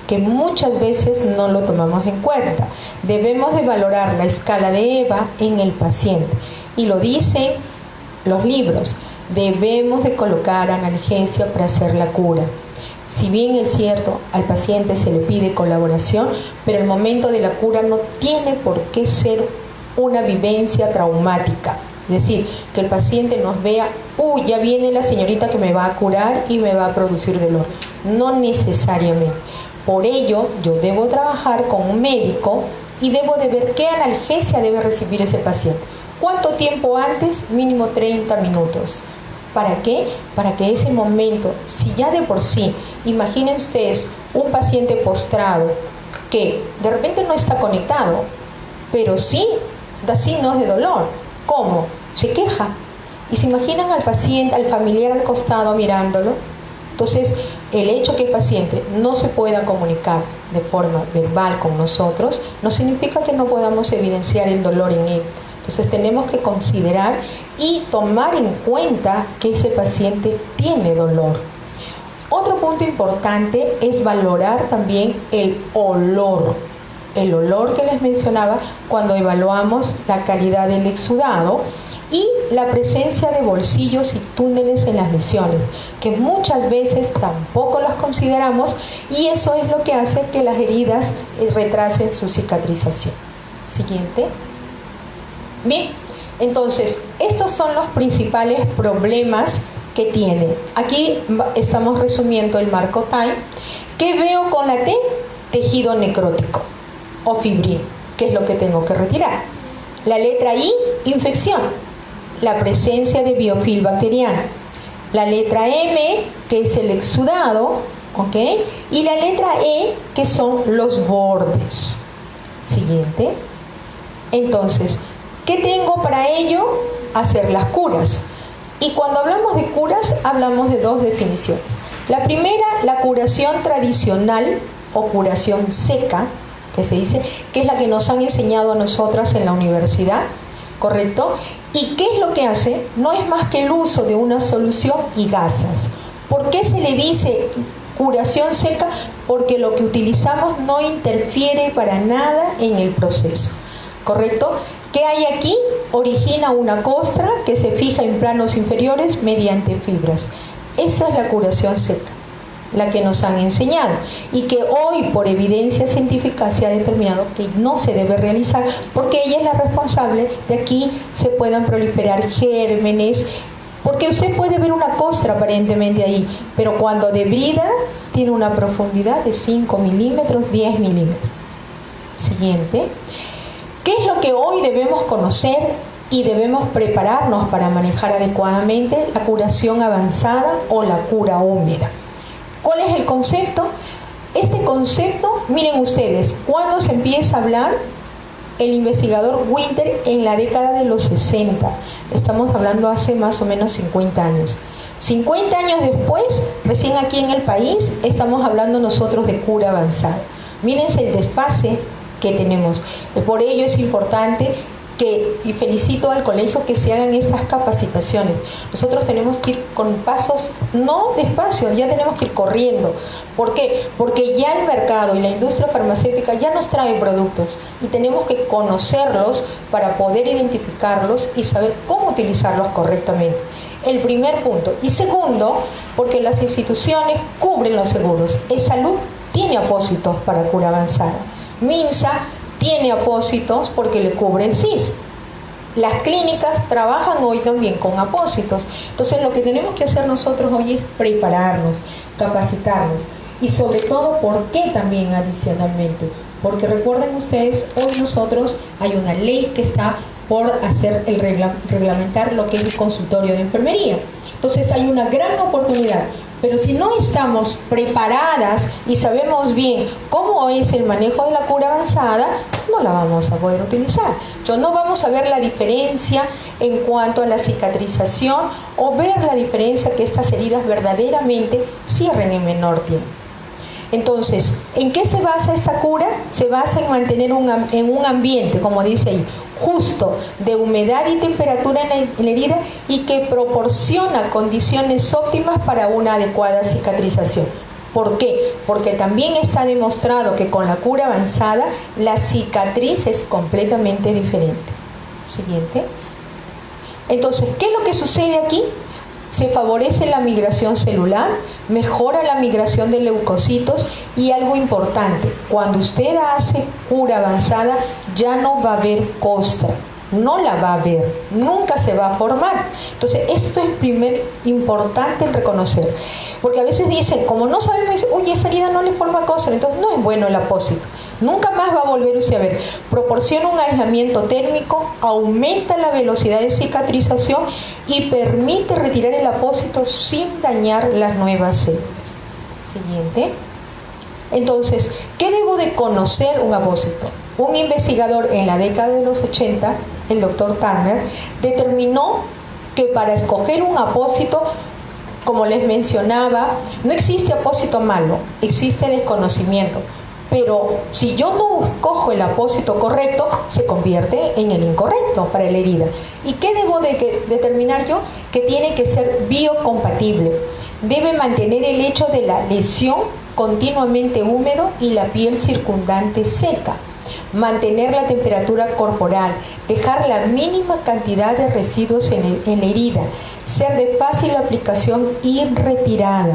que muchas veces no lo tomamos en cuenta. Debemos de valorar la escala de EVA en el paciente. Y lo dicen los libros. Debemos de colocar analgesia para hacer la cura. Si bien es cierto, al paciente se le pide colaboración, pero el momento de la cura no tiene por qué ser una vivencia traumática. Es decir, que el paciente nos vea, ya viene la señorita que me va a curar y me va a producir dolor. No necesariamente. Por ello, yo debo trabajar con un médico y debo de ver qué analgesia debe recibir ese paciente. ¿Cuánto tiempo antes? Mínimo 30 minutos. ¿Para qué? Para que ese momento, si ya de por sí, imaginen ustedes un paciente postrado que de repente no está conectado, pero sí da signos de dolor. ¿Cómo? Se queja. Y se imaginan al paciente, al familiar al costado mirándolo. Entonces, el hecho que el paciente no se pueda comunicar de forma verbal con nosotros no significa que no podamos evidenciar el dolor en él. Entonces, tenemos que considerar y tomar en cuenta que ese paciente tiene dolor. Otro punto importante es valorar también el olor. El olor que les mencionaba cuando evaluamos la calidad del exudado y la presencia de bolsillos y túneles en las lesiones, que muchas veces tampoco las consideramos y eso es lo que hace que las heridas retrasen su cicatrización. Siguiente. Bien, entonces, estos son los principales problemas que tiene. Aquí estamos resumiendo el marco TIME. ¿Qué veo con la T? Tejido necrótico o fibril, que es lo que tengo que retirar. La letra I, infección, la presencia de biofil bacteriano. La letra M, que es el exudado, ¿ok? Y la letra E, que son los bordes. Siguiente. Entonces, ¿qué tengo para ello? Hacer las curas. Y cuando hablamos de curas, hablamos de dos definiciones. La primera, la curación tradicional o curación seca, que se dice, que es la que nos han enseñado a nosotras en la universidad, ¿correcto? ¿Y qué es lo que hace? No es más que el uso de una solución y gasas. ¿Por qué se le dice curación seca? Porque lo que utilizamos no interfiere para nada en el proceso, ¿correcto? ¿Qué hay aquí? Origina una costra que se fija en planos inferiores mediante fibras. Esa es la curación seca, la que nos han enseñado y que hoy por evidencia científica se ha determinado que no se debe realizar porque ella es la responsable de aquí se puedan proliferar gérmenes, porque usted puede ver una costra aparentemente ahí, pero cuando debrida tiene una profundidad de 5 milímetros, 10 milímetros. Siguiente. ¿Qué es lo que hoy debemos conocer y debemos prepararnos para manejar adecuadamente la curación avanzada o la cura húmeda? ¿Cuál es el concepto? Este concepto, miren ustedes, cuando se empieza a hablar, el investigador Winter en la década de los 60, estamos hablando hace más o menos 50 años. 50 años después, recién aquí en el país, estamos hablando nosotros de cura avanzada. Mírense el desfase que tenemos. Por ello es importante y felicito al colegio que se hagan estas capacitaciones. Nosotros tenemos que ir con pasos, no despacio, ya tenemos que ir corriendo. ¿Por qué? Porque ya el mercado y la industria farmacéutica ya nos trae productos y tenemos que conocerlos para poder identificarlos y saber cómo utilizarlos correctamente. El primer punto. Y segundo, porque las instituciones cubren los seguros. Salud tiene apósitos para cura avanzada. MINSA tiene apósitos porque le cubre el CIS. Las clínicas trabajan hoy también con apósitos. Entonces lo que tenemos que hacer nosotros hoy es prepararnos, capacitarnos. Y sobre todo, ¿por qué también adicionalmente? Porque recuerden ustedes, hoy nosotros hay una ley que está por hacer reglamentar lo que es el consultorio de enfermería. Entonces hay una gran oportunidad. Pero si no estamos preparadas y sabemos bien cómo es el manejo de la cura avanzada, no la vamos a poder utilizar. No vamos a ver la diferencia en cuanto a la cicatrización o ver la diferencia que estas heridas verdaderamente cierren en menor tiempo. Entonces, ¿en qué se basa esta cura? Se basa en mantener en un ambiente, como dice ahí, justo, de humedad y temperatura en la herida y que proporciona condiciones óptimas para una adecuada cicatrización. ¿Por qué? Porque también está demostrado que con la cura avanzada la cicatriz es completamente diferente. Siguiente. Entonces, ¿qué es lo que sucede aquí? Se favorece la migración celular, mejora la migración de leucocitos y algo importante, cuando usted hace cura avanzada ya no va a haber costra, no la va a haber, nunca se va a formar. Entonces esto es importante reconocer, porque a veces dicen, como no sabemos, dicen, uy, esa herida no le forma costra, entonces no es bueno el apósito. Nunca más va a volver usted a ver. Proporciona un aislamiento térmico, aumenta la velocidad de cicatrización y permite retirar el apósito sin dañar las nuevas células. Siguiente. Entonces, ¿qué debo de conocer un apósito? Un investigador en la década de los 80, el doctor Turner, determinó que para escoger un apósito, como les mencionaba, no existe apósito malo, existe desconocimiento. Pero si yo no escojo el apósito correcto, se convierte en el incorrecto para la herida. ¿Y qué debo de determinar yo? Que tiene que ser biocompatible. Debe mantener el hecho de la lesión continuamente húmedo y la piel circundante seca. Mantener la temperatura corporal. Dejar la mínima cantidad de residuos en la herida. Ser de fácil aplicación y retirada,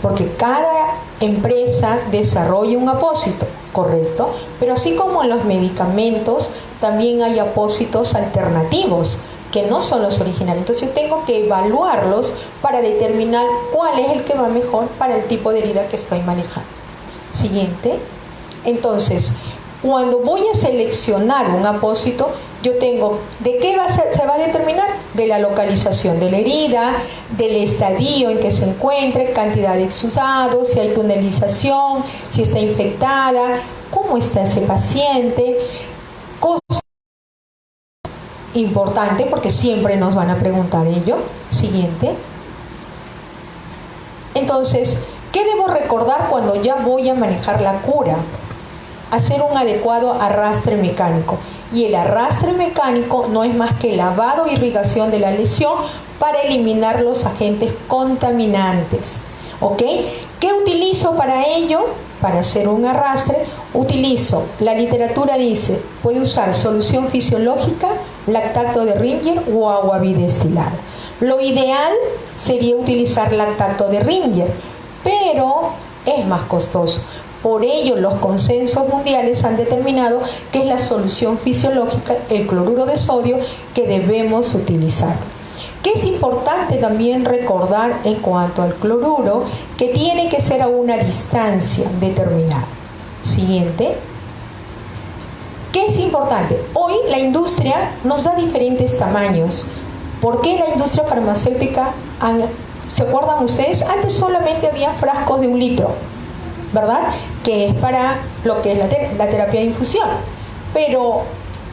porque cada empresa desarrolla un apósito, ¿correcto? Pero así como en los medicamentos, también hay apósitos alternativos, que no son los originales. Entonces yo tengo que evaluarlos para determinar cuál es el que va mejor para el tipo de herida que estoy manejando. Siguiente. Entonces, cuando voy a seleccionar un apósito, yo tengo, ¿de qué se va a determinar? De la localización de la herida, del estadio en que se encuentre, cantidad de exudados, si hay tunelización, si está infectada, cómo está ese paciente. Costo importante porque siempre nos van a preguntar ello. Siguiente. Entonces, ¿qué debo recordar cuando ya voy a manejar la cura? Hacer un adecuado arrastre mecánico. Y el arrastre mecánico no es más que lavado e irrigación de la lesión para eliminar los agentes contaminantes. ¿Ok? ¿Qué utilizo para ello? para hacer un arrastre, utilizo, la literatura dice, puede usar solución fisiológica, lactato de Ringer o agua bidestilada. Lo ideal sería utilizar lactato de Ringer, pero es más costoso. Por ello, los consensos mundiales han determinado que es la solución fisiológica, el cloruro de sodio, que debemos utilizar. Que es importante también recordar en cuanto al cloruro, que tiene que ser a una distancia determinada. Siguiente. ¿Qué es importante? Hoy la industria nos da diferentes tamaños. ¿Por qué la industria farmacéutica, se acuerdan ustedes? Antes solamente había frascos de 1 litro, ¿verdad? Que es para lo que es la terapia de infusión. Pero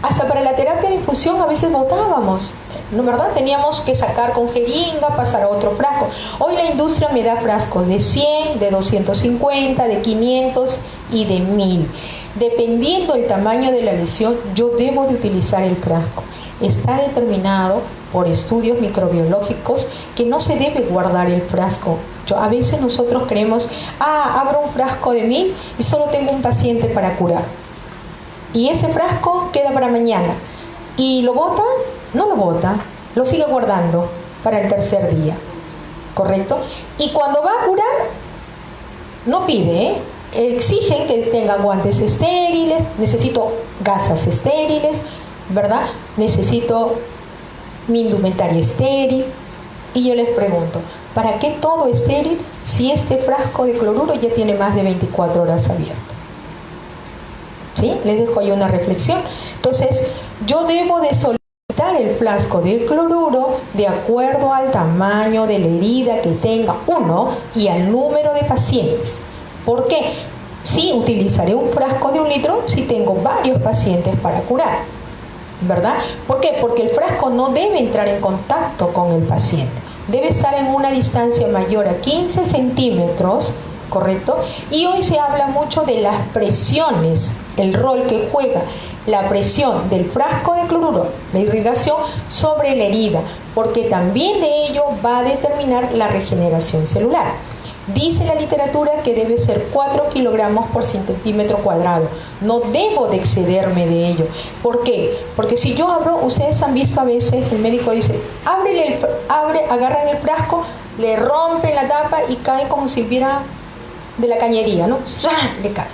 hasta para la terapia de infusión a veces botábamos, ¿no, verdad? Teníamos que sacar con jeringa, pasar a otro frasco. Hoy la industria me da frascos de 100, de 250, de 500 y de 1000. Dependiendo del tamaño de la lesión, yo debo de utilizar el frasco. Está determinado por estudios microbiológicos que no se debe guardar el frasco. A veces nosotros creemos, abro un frasco de 1000 y solo tengo un paciente para curar. Y ese frasco queda para mañana. ¿Y lo bota? No lo bota, lo sigue guardando para el tercer día. ¿Correcto? Y cuando va a curar, no pide, exigen que tenga guantes estériles, necesito gasas estériles, ¿verdad? Necesito mi indumentaria estéril. Y yo les pregunto, ¿para qué todo estéril si este frasco de cloruro ya tiene más de 24 horas abierto? ¿Sí? Les dejo ahí una reflexión. Entonces, yo debo de solicitar el frasco de cloruro de acuerdo al tamaño de la herida que tenga uno y al número de pacientes. ¿Por qué? Sí, utilizaré un frasco de 1 litro si tengo varios pacientes para curar, ¿verdad? ¿Por qué? Porque el frasco no debe entrar en contacto con el paciente. Debe estar en una distancia mayor a 15 centímetros, ¿correcto? Y hoy se habla mucho de las presiones, el rol que juega la presión del frasco de cloruro, la irrigación sobre la herida, porque también de ello va a determinar la regeneración celular. Dice la literatura que debe ser 4 kilogramos por centímetro cuadrado. No debo de excederme de ello. ¿Por qué? Porque si yo abro, ustedes han visto a veces, el médico dice, agarran el frasco, le rompen la tapa y cae como si viera de la cañería, ¿no? Le cae.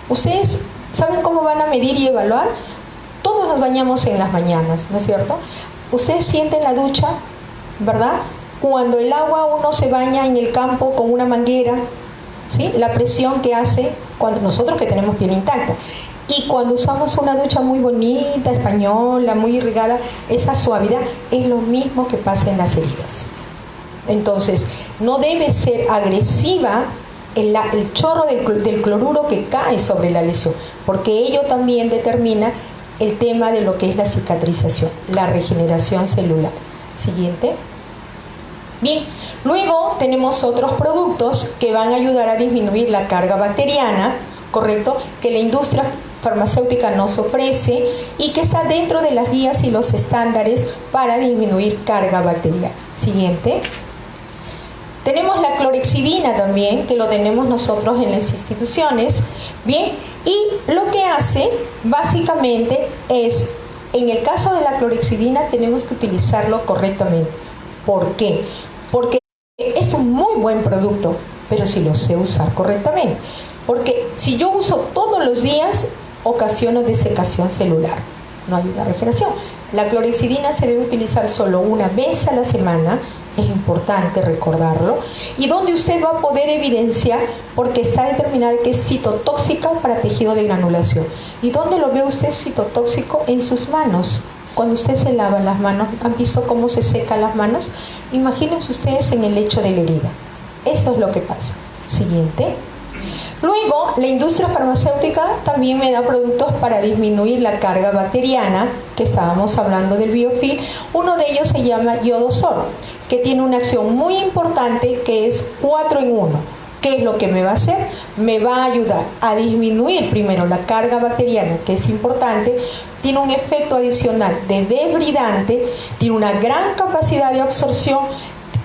Ustedes ¿saben cómo van a medir y evaluar? Todos nos bañamos en las mañanas, ¿no es cierto? Ustedes sienten la ducha, ¿verdad? Cuando el agua uno se baña en el campo con una manguera, ¿sí? La presión que hace cuando nosotros que tenemos piel intacta. Y cuando usamos una ducha muy bonita, española, muy irrigada, esa suavidad es lo mismo que pasa en las heridas. Entonces, no debe ser agresiva el chorro del cloruro que cae sobre la lesión, porque ello también determina el tema de lo que es la cicatrización, la regeneración celular. Siguiente. Bien, luego tenemos otros productos que van a ayudar a disminuir la carga bacteriana, ¿correcto? Que la industria farmacéutica nos ofrece y que está dentro de las guías y los estándares para disminuir carga bacteriana. Siguiente. Tenemos la clorhexidina también, que lo tenemos nosotros en las instituciones. Bien, y lo que hace básicamente es, en el caso de la clorhexidina tenemos que utilizarlo correctamente. ¿Por qué? Porque es un muy buen producto, pero si lo sé usar correctamente. Porque si yo uso todos los días, ocasiona desecación celular, no hay una regeneración. La clorhexidina se debe utilizar solo una vez a la semana, es importante recordarlo, y donde usted va a poder evidenciar, porque está determinado que es citotóxica para tejido de granulación. ¿Y dónde lo ve usted citotóxico? En sus manos. Cuando usted se lava las manos, ¿han visto cómo se secan las manos? Imagínense ustedes en el lecho de la herida. Eso es lo que pasa. Siguiente. Luego, la industria farmacéutica también me da productos para disminuir la carga bacteriana, que estábamos hablando del biofil. Uno de ellos se llama Iodosorb, que tiene una acción muy importante que es 4 en 1. ¿Qué es lo que me va a hacer? Me va a ayudar a disminuir primero la carga bacteriana, que es importante, tiene un efecto adicional de desbridante, tiene una gran capacidad de absorción,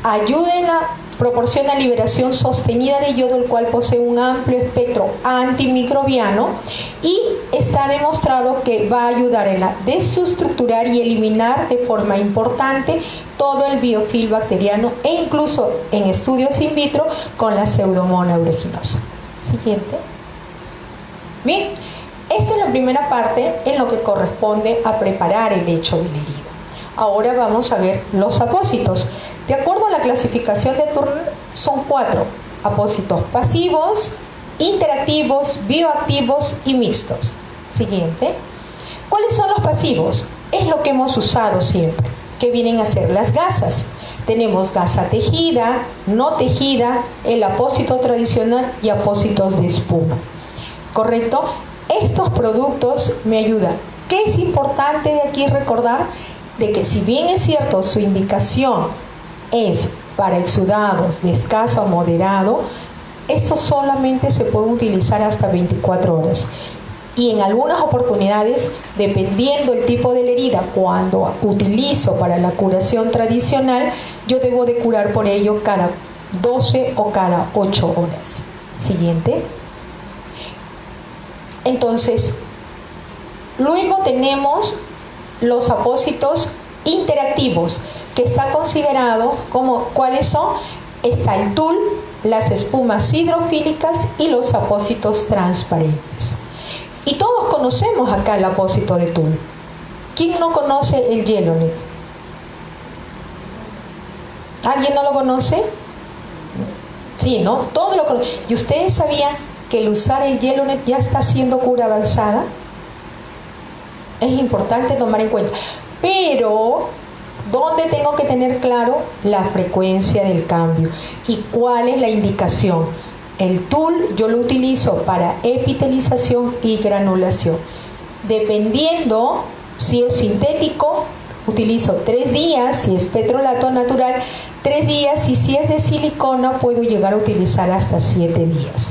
ayuda en la proporciona liberación sostenida de yodo, el cual posee un amplio espectro antimicrobiano y está demostrado que va a ayudar en la desestructurar y eliminar de forma importante todo el biofilm bacteriano e incluso en estudios in vitro con la Pseudomonas aeruginosa. Siguiente. Bien, esta es la primera parte en lo que corresponde a preparar el lecho de la herida. Ahora vamos a ver los apósitos. De acuerdo a la clasificación de Turner, son 4 apósitos: pasivos, interactivos, bioactivos y mixtos. Siguiente. ¿Cuáles son los pasivos? Es lo que hemos usado siempre, que vienen a ser las gasas. Tenemos gasa tejida, no tejida, el apósito tradicional y apósitos de espuma. ¿Correcto? Estos productos me ayudan. ¿Qué es importante de aquí recordar? De que si bien es cierto su indicación es para exudados de escaso a moderado, esto solamente se puede utilizar hasta 24 horas. Y en algunas oportunidades, dependiendo el tipo de la herida, cuando utilizo para la curación tradicional, yo debo de curar por ello cada 12 o cada 8 horas. Siguiente. Entonces, luego tenemos los apósitos interactivos, que están considerados como, ¿cuáles son? Está el tul, las espumas hidrofílicas y los apósitos transparentes. Y todos conocemos acá el apósito de tul. ¿Quién no conoce el Yellowknife? ¿Alguien no lo conoce? Sí, ¿no? Todos lo conocen. ¿Y ustedes sabían que el usar el Yellowknife ya está haciendo cura avanzada? Es importante tomar en cuenta. Pero, ¿dónde tengo que tener claro? La frecuencia del cambio. ¿Y cuál es la indicación? El tul yo lo utilizo para epitelización y granulación. Dependiendo si es sintético, utilizo 3 días, si es petrolato natural, 3 días, y si es de silicona puedo llegar a utilizar hasta 7 días.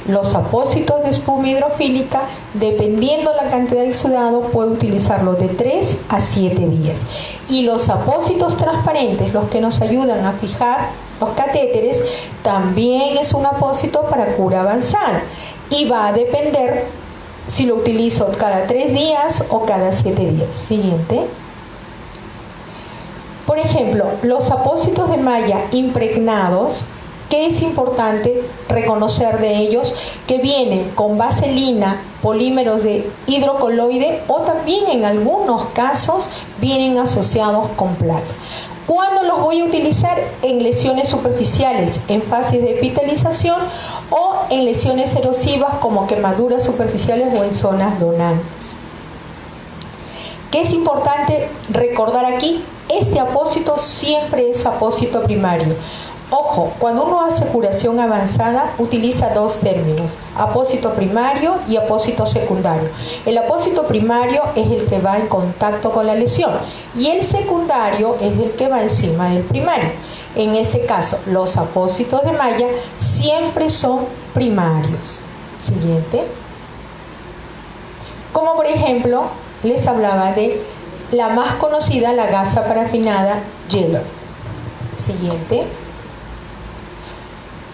Los apósitos de espuma hidrofílica, dependiendo la cantidad de exudado, puedo utilizarlo de 3 a 7 días. Y los apósitos transparentes, los que nos ayudan a fijar los catéteres, también es un apósito para cura avanzada. Y va a depender si lo utilizo cada 3 días o cada 7 días. Siguiente. Por ejemplo, los apósitos de malla impregnados, ¿qué es importante reconocer de ellos? Que vienen con vaselina, polímeros de hidrocoloide, o también en algunos casos vienen asociados con plata. ¿Cuándo los voy a utilizar? En lesiones superficiales, en fases de epitelización, o en lesiones erosivas como quemaduras superficiales o en zonas donantes. ¿Qué es importante recordar aquí? Este apósito siempre es apósito primario. Ojo, cuando uno hace curación avanzada, utiliza 2 términos: apósito primario y apósito secundario. El apósito primario es el que va en contacto con la lesión y el secundario es el que va encima del primario. En este caso, los apósitos de malla siempre son primarios. Siguiente. Como por ejemplo, les hablaba de la más conocida, la gasa parafinada Yellowknife. Siguiente.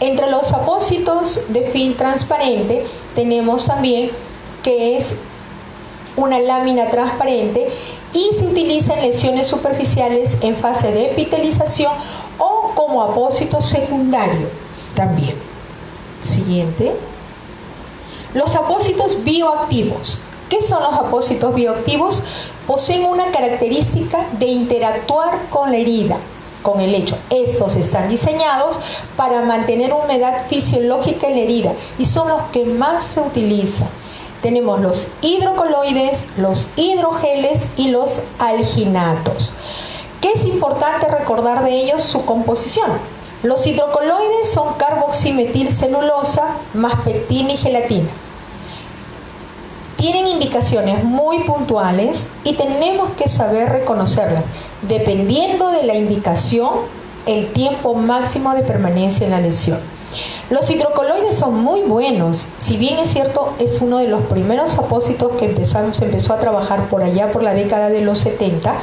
Entre los apósitos de film transparente tenemos también que es una lámina transparente y se utiliza en lesiones superficiales en fase de epitelización o como apósito secundario también. Siguiente. Los apósitos bioactivos. ¿Qué son los apósitos bioactivos? Poseen una característica de interactuar con la herida, con el lecho. Estos están diseñados para mantener humedad fisiológica en la herida y son los que más se utilizan. Tenemos los hidrocoloides, los hidrogeles y los alginatos. ¿Qué es importante recordar de ellos? Su composición. Los hidrocoloides son carboximetilcelulosa más pectina y gelatina. Tienen indicaciones muy puntuales y tenemos que saber reconocerlas. Dependiendo de la indicación, el tiempo máximo de permanencia en la lesión. Los hidrocoloides son muy buenos. Si bien es cierto, es uno de los primeros apósitos que se empezó a trabajar por allá por la década de los 70,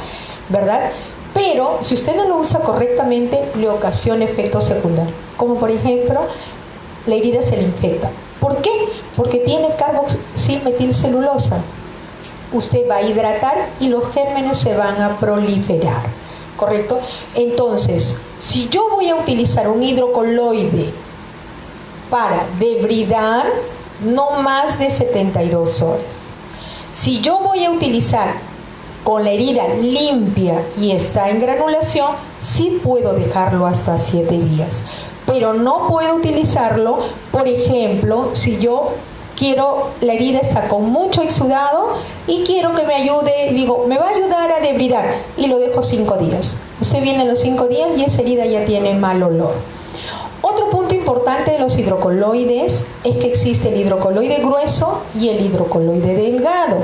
¿verdad? Pero si usted no lo usa correctamente, le ocasiona efectos secundarios, como por ejemplo, la herida se le infecta. ¿Por qué? Porque tiene carboxilmetilcelulosa. Usted va a hidratar y los gérmenes se van a proliferar, ¿correcto? Entonces, si yo voy a utilizar un hidrocoloide para debridar, no más de 72 horas. Si yo voy a utilizar con la herida limpia y está en granulación, sí puedo dejarlo hasta 7 días. Pero no puedo utilizarlo, por ejemplo, si yo quiero, la herida está con mucho exudado y quiero que me ayude, digo, me va a ayudar a debridar y lo dejo 5 días. Usted viene a los 5 días y esa herida ya tiene mal olor. Otro punto importante de los hidrocoloides es que existe el hidrocoloide grueso y el hidrocoloide delgado.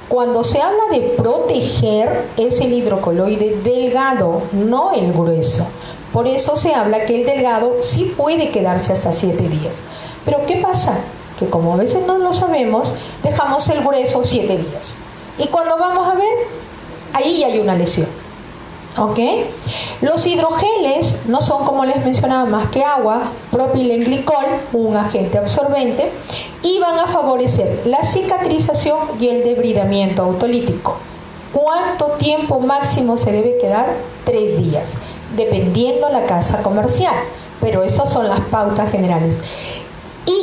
Cuando se habla de proteger, es el hidrocoloide delgado, no el grueso. Por eso se habla que el delgado sí puede quedarse hasta 7 días. Pero ¿qué pasa? Que como a veces no lo sabemos, dejamos el grueso 7 días. Y cuando vamos a ver, ahí ya hay una lesión. ¿Ok? Los hidrogeles no son, como les mencionaba, más que agua, propilenglicol, un agente absorbente, y van a favorecer la cicatrización y el debridamiento autolítico. ¿Cuánto tiempo máximo se debe quedar? 3 días, dependiendo la casa comercial. Pero esas son las pautas generales. ¿Y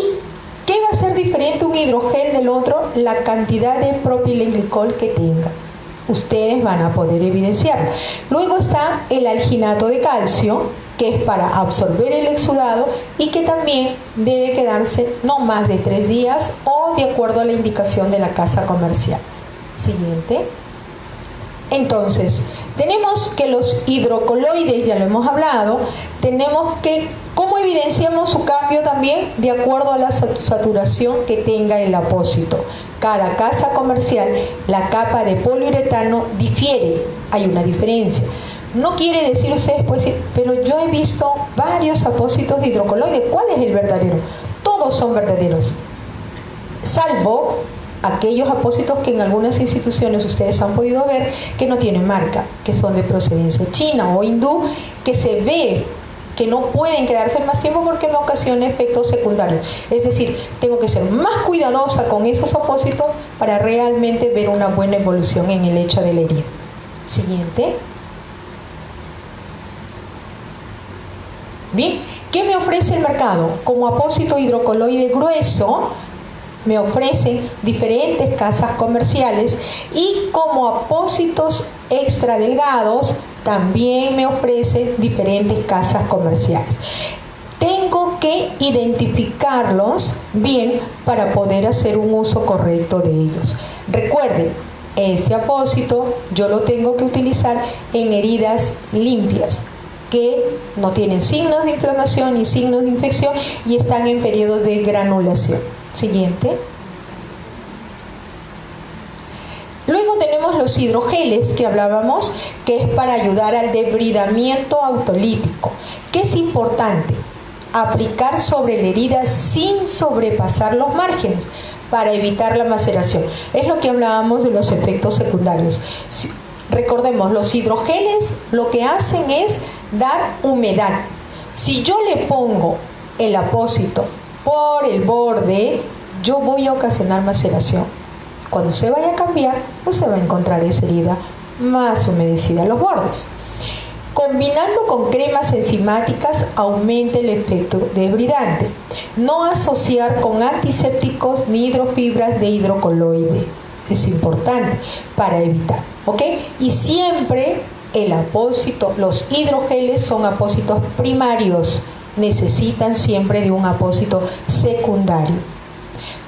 qué va a ser diferente un hidrogel del otro? La cantidad de propilenglicol que tenga. Ustedes van a poder evidenciarlo. Luego está el alginato de calcio, que es para absorber el exudado y que también debe quedarse no más de 3 días o de acuerdo a la indicación de la casa comercial. Siguiente. Entonces, tenemos que los hidrocoloides, ya lo hemos hablado, tenemos que, ¿cómo evidenciamos su cambio también? De acuerdo a la saturación que tenga el apósito. Cada casa comercial, la capa de poliuretano difiere, hay una diferencia. No quiere decir ustedes, pues, pero yo he visto varios apósitos de hidrocoloides. ¿Cuál es el verdadero? Todos son verdaderos, salvo aquellos apósitos que en algunas instituciones ustedes han podido ver que no tienen marca, que son de procedencia china o hindú, que se ve que no pueden quedarse más tiempo porque me ocasiona efectos secundarios. Es decir, tengo que ser más cuidadosa con esos apósitos para realmente ver una buena evolución en el hecho de la herida. Siguiente. Bien, ¿qué me ofrece el mercado? Como apósito hidrocoloide grueso, me ofrecen diferentes casas comerciales y como apósitos extra delgados también me ofrecen diferentes casas comerciales. Tengo que identificarlos bien para poder hacer un uso correcto de ellos. Recuerden, este apósito yo lo tengo que utilizar en heridas limpias que no tienen signos de inflamación ni signos de infección y están en periodos de granulación. Siguiente. Luego tenemos los hidrogeles que hablábamos, que es para ayudar al debridamiento autolítico. ¿Qué es importante? Aplicar sobre la herida sin sobrepasar los márgenes para evitar la maceración. Es lo que hablábamos de los efectos secundarios. Recordemos, los hidrogeles lo que hacen es dar humedad. Si yo le pongo el apósito por el borde, yo voy a ocasionar maceración. Cuando usted vaya a cambiar, usted va a encontrar esa herida más humedecida a los bordes. Combinando con cremas enzimáticas aumenta el efecto debridante. No asociar con antisépticos ni hidrofibras de hidrocoloide. Es importante para evitar, ¿ok? Y siempre el apósito, los hidrogeles son apósitos primarios. Necesitan siempre de un apósito secundario.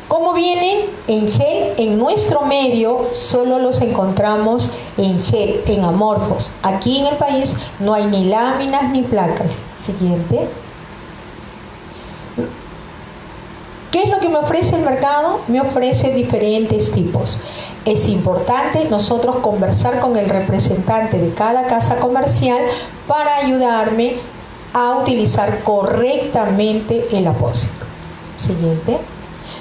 ¿Cómo vienen en gel? En nuestro medio solo los encontramos en gel, en amorfos. Aquí en el país no hay ni láminas ni placas. Siguiente. ¿Qué es lo que me ofrece el mercado? Me ofrece diferentes tipos. Es importante nosotros conversar con el representante de cada casa comercial para ayudarme a utilizar correctamente el apósito. Siguiente.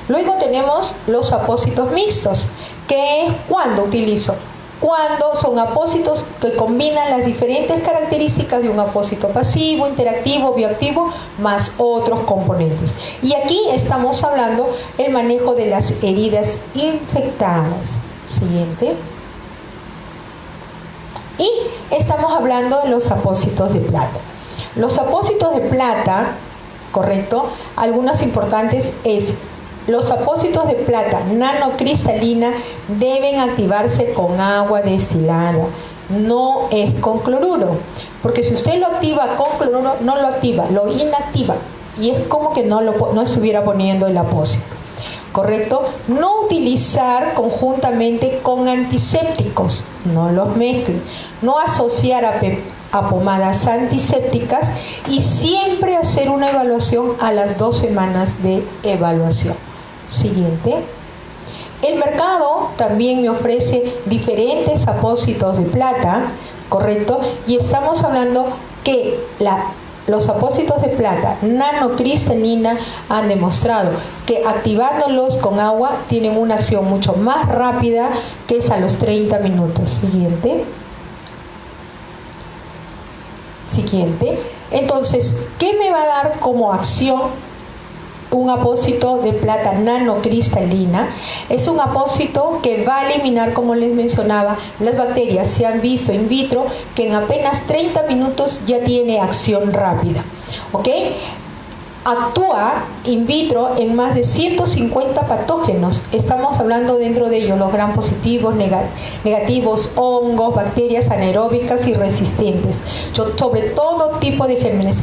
Luego tenemos los apósitos mixtos, que es cuando utilizo cuando son apósitos que combinan las diferentes características de un apósito pasivo, interactivo, bioactivo, más otros componentes. Y aquí estamos hablando el manejo de las heridas infectadas. Siguiente. Y estamos hablando de los apósitos de plata. Los apósitos de plata, correcto, algunos importantes es: los apósitos de plata nanocristalina deben activarse con agua destilada, no es con cloruro, porque si usted lo activa con cloruro, no lo activa, lo inactiva, y es como que no estuviera poniendo el apósito, ¿correcto? No utilizar conjuntamente con antisépticos, no los mezcle, no asociar a pomadas antisépticas, y siempre hacer una evaluación a las 2 semanas de evaluación. Siguiente. El mercado también me ofrece diferentes apósitos de plata, ¿correcto? Y estamos hablando que los apósitos de plata nanocristalina han demostrado que activándolos con agua tienen una acción mucho más rápida, que es a los 30 minutos. Siguiente. Siguiente. Entonces, ¿qué me va a dar como acción un apósito de plata nanocristalina? Es un apósito que va a eliminar, como les mencionaba, las bacterias. Se han visto in vitro que en apenas 30 minutos ya tiene acción rápida. ¿Ok? Actúa in vitro en más de 150 patógenos. Estamos hablando dentro de ellos los gram positivos, negativos, hongos, bacterias anaeróbicas y resistentes, sobre todo tipo de gérmenes.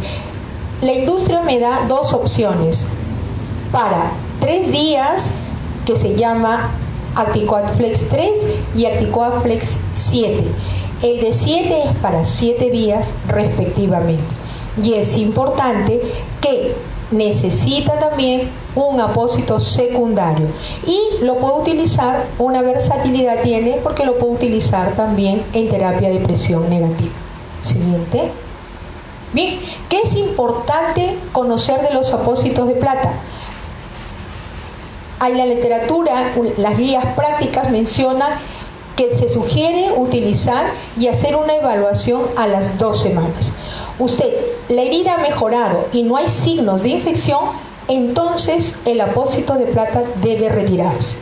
La industria me da 2 opciones para 3 días, que se llama Acticoat Flex 3 y Acticoat Flex 7. El de 7 es para 7 días respectivamente. Y es importante que necesita también un apósito secundario, y lo puede utilizar, una versatilidad tiene, porque lo puede utilizar también en terapia de presión negativa. Siguiente. Bien, ¿qué es importante conocer de los apósitos de plata? En la literatura, las guías prácticas mencionan que se sugiere utilizar y hacer una evaluación a las 2 semanas. La herida ha mejorado y no hay signos de infección, entonces el apósito de plata debe retirarse.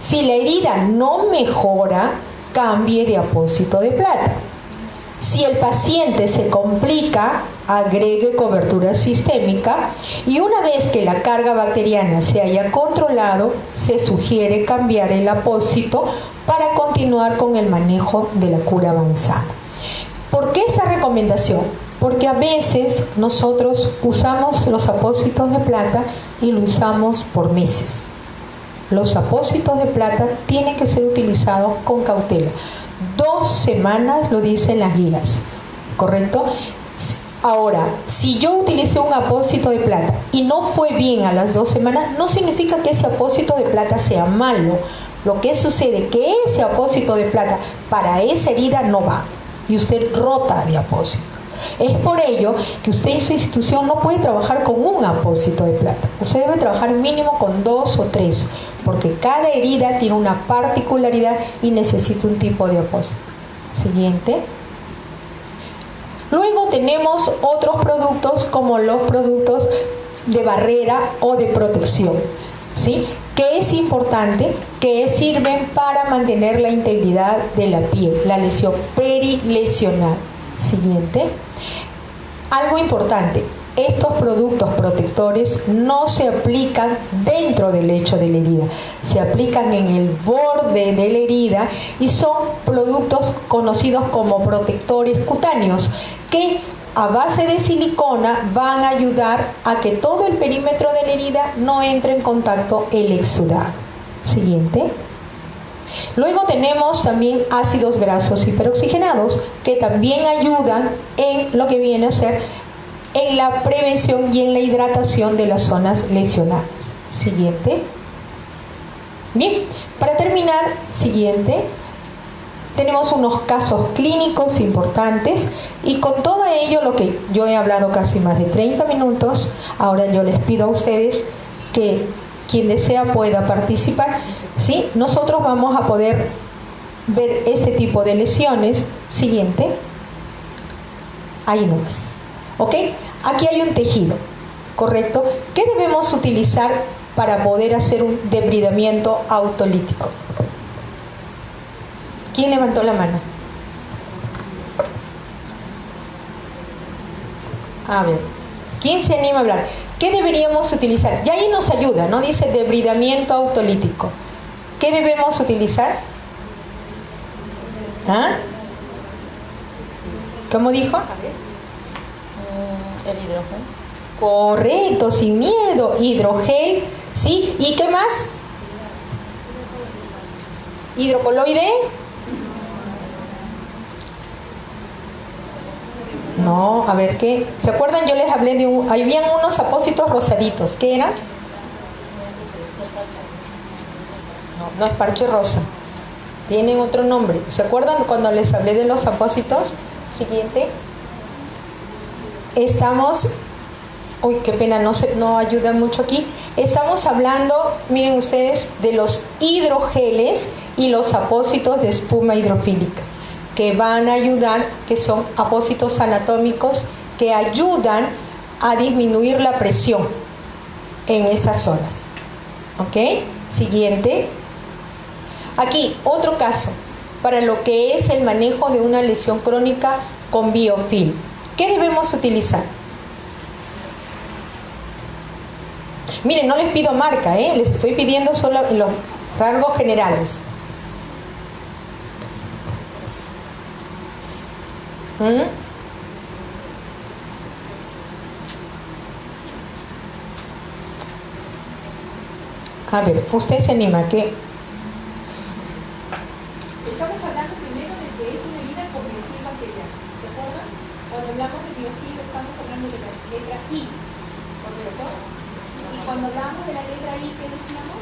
Si la herida no mejora, cambie de apósito de plata. Si el paciente se complica, agregue cobertura sistémica, y una vez que la carga bacteriana se haya controlado, se sugiere cambiar el apósito para continuar con el manejo de la cura avanzada. ¿Por qué esta recomendación? Porque a veces nosotros usamos los apósitos de plata y lo usamos por meses. Los apósitos de plata tienen que ser utilizados con cautela. 2 semanas lo dicen las guías, ¿correcto? Ahora, si yo utilicé un apósito de plata y no fue bien a las 2 semanas, no significa que ese apósito de plata sea malo. Lo que sucede es que ese apósito de plata para esa herida no va, y usted rota de apósito. Es por ello que usted en su institución no puede trabajar con un apósito de plata. Usted debe trabajar mínimo con 2 o 3, porque cada herida tiene una particularidad y necesita un tipo de apósito. Siguiente. Luego tenemos otros productos, como los productos de barrera o de protección, ¿sí? Que es importante, que sirven para mantener la integridad de la piel, la lesión perilesional. Siguiente. Algo importante: estos productos protectores no se aplican dentro del lecho de la herida, se aplican en el borde de la herida, y son productos conocidos como protectores cutáneos, que a base de silicona van a ayudar a que todo el perímetro de la herida no entre en contacto el exudado. Siguiente. Luego tenemos también ácidos grasos hiperoxigenados, que también ayudan en lo que viene a ser en la prevención y en la hidratación de las zonas lesionadas. Siguiente. Bien, para terminar, siguiente, tenemos unos casos clínicos importantes, y con todo ello, lo que yo he hablado casi más de 30 minutos, ahora yo les pido a ustedes que quien desea pueda participar, ¿sí? Nosotros vamos a poder ver ese tipo de lesiones. Siguiente. Ahí nomás. ¿Ok? Aquí hay un tejido, ¿correcto? ¿Qué debemos utilizar para poder hacer un debridamiento autolítico? ¿Quién levantó la mano? A ver, ¿quién se anima a hablar? ¿Qué deberíamos utilizar? Y ahí nos ayuda, ¿no? Dice debridamiento autolítico. ¿Qué debemos utilizar? ¿Ah? ¿Cómo dijo?
El hidrógeno.
Correcto, sin miedo. Hidrogel, ¿sí? ¿Y qué más? ¿Hidrocoloide? No, a ver, ¿qué? ¿Se acuerdan? Yo les hablé de habían unos apósitos rosaditos. ¿Qué eran? No, no es parche rosa. Tienen otro nombre. ¿Se acuerdan cuando les hablé de los apósitos? Siguiente. Estamos... Uy, qué pena, no ayuda mucho aquí. Estamos hablando, miren ustedes, de los hidrogeles y los apósitos de espuma hidrofílica, que van a ayudar, que son apósitos anatómicos que ayudan a disminuir la presión en estas zonas. ¿Ok? Siguiente. Aquí, otro caso, para lo que es el manejo de una lesión crónica con biofilm. ¿Qué debemos utilizar? Miren, no les pido marca, les estoy pidiendo solo los rasgos generales. A ver, usted se anima, ¿qué? Estamos hablando primero de que es una herida con biofilm bacteriano, ¿se acuerdan? Cuando hablamos de biofilm estamos hablando de la letra I, ¿correcto? Y cuando hablamos de la letra I, ¿qué decíamos?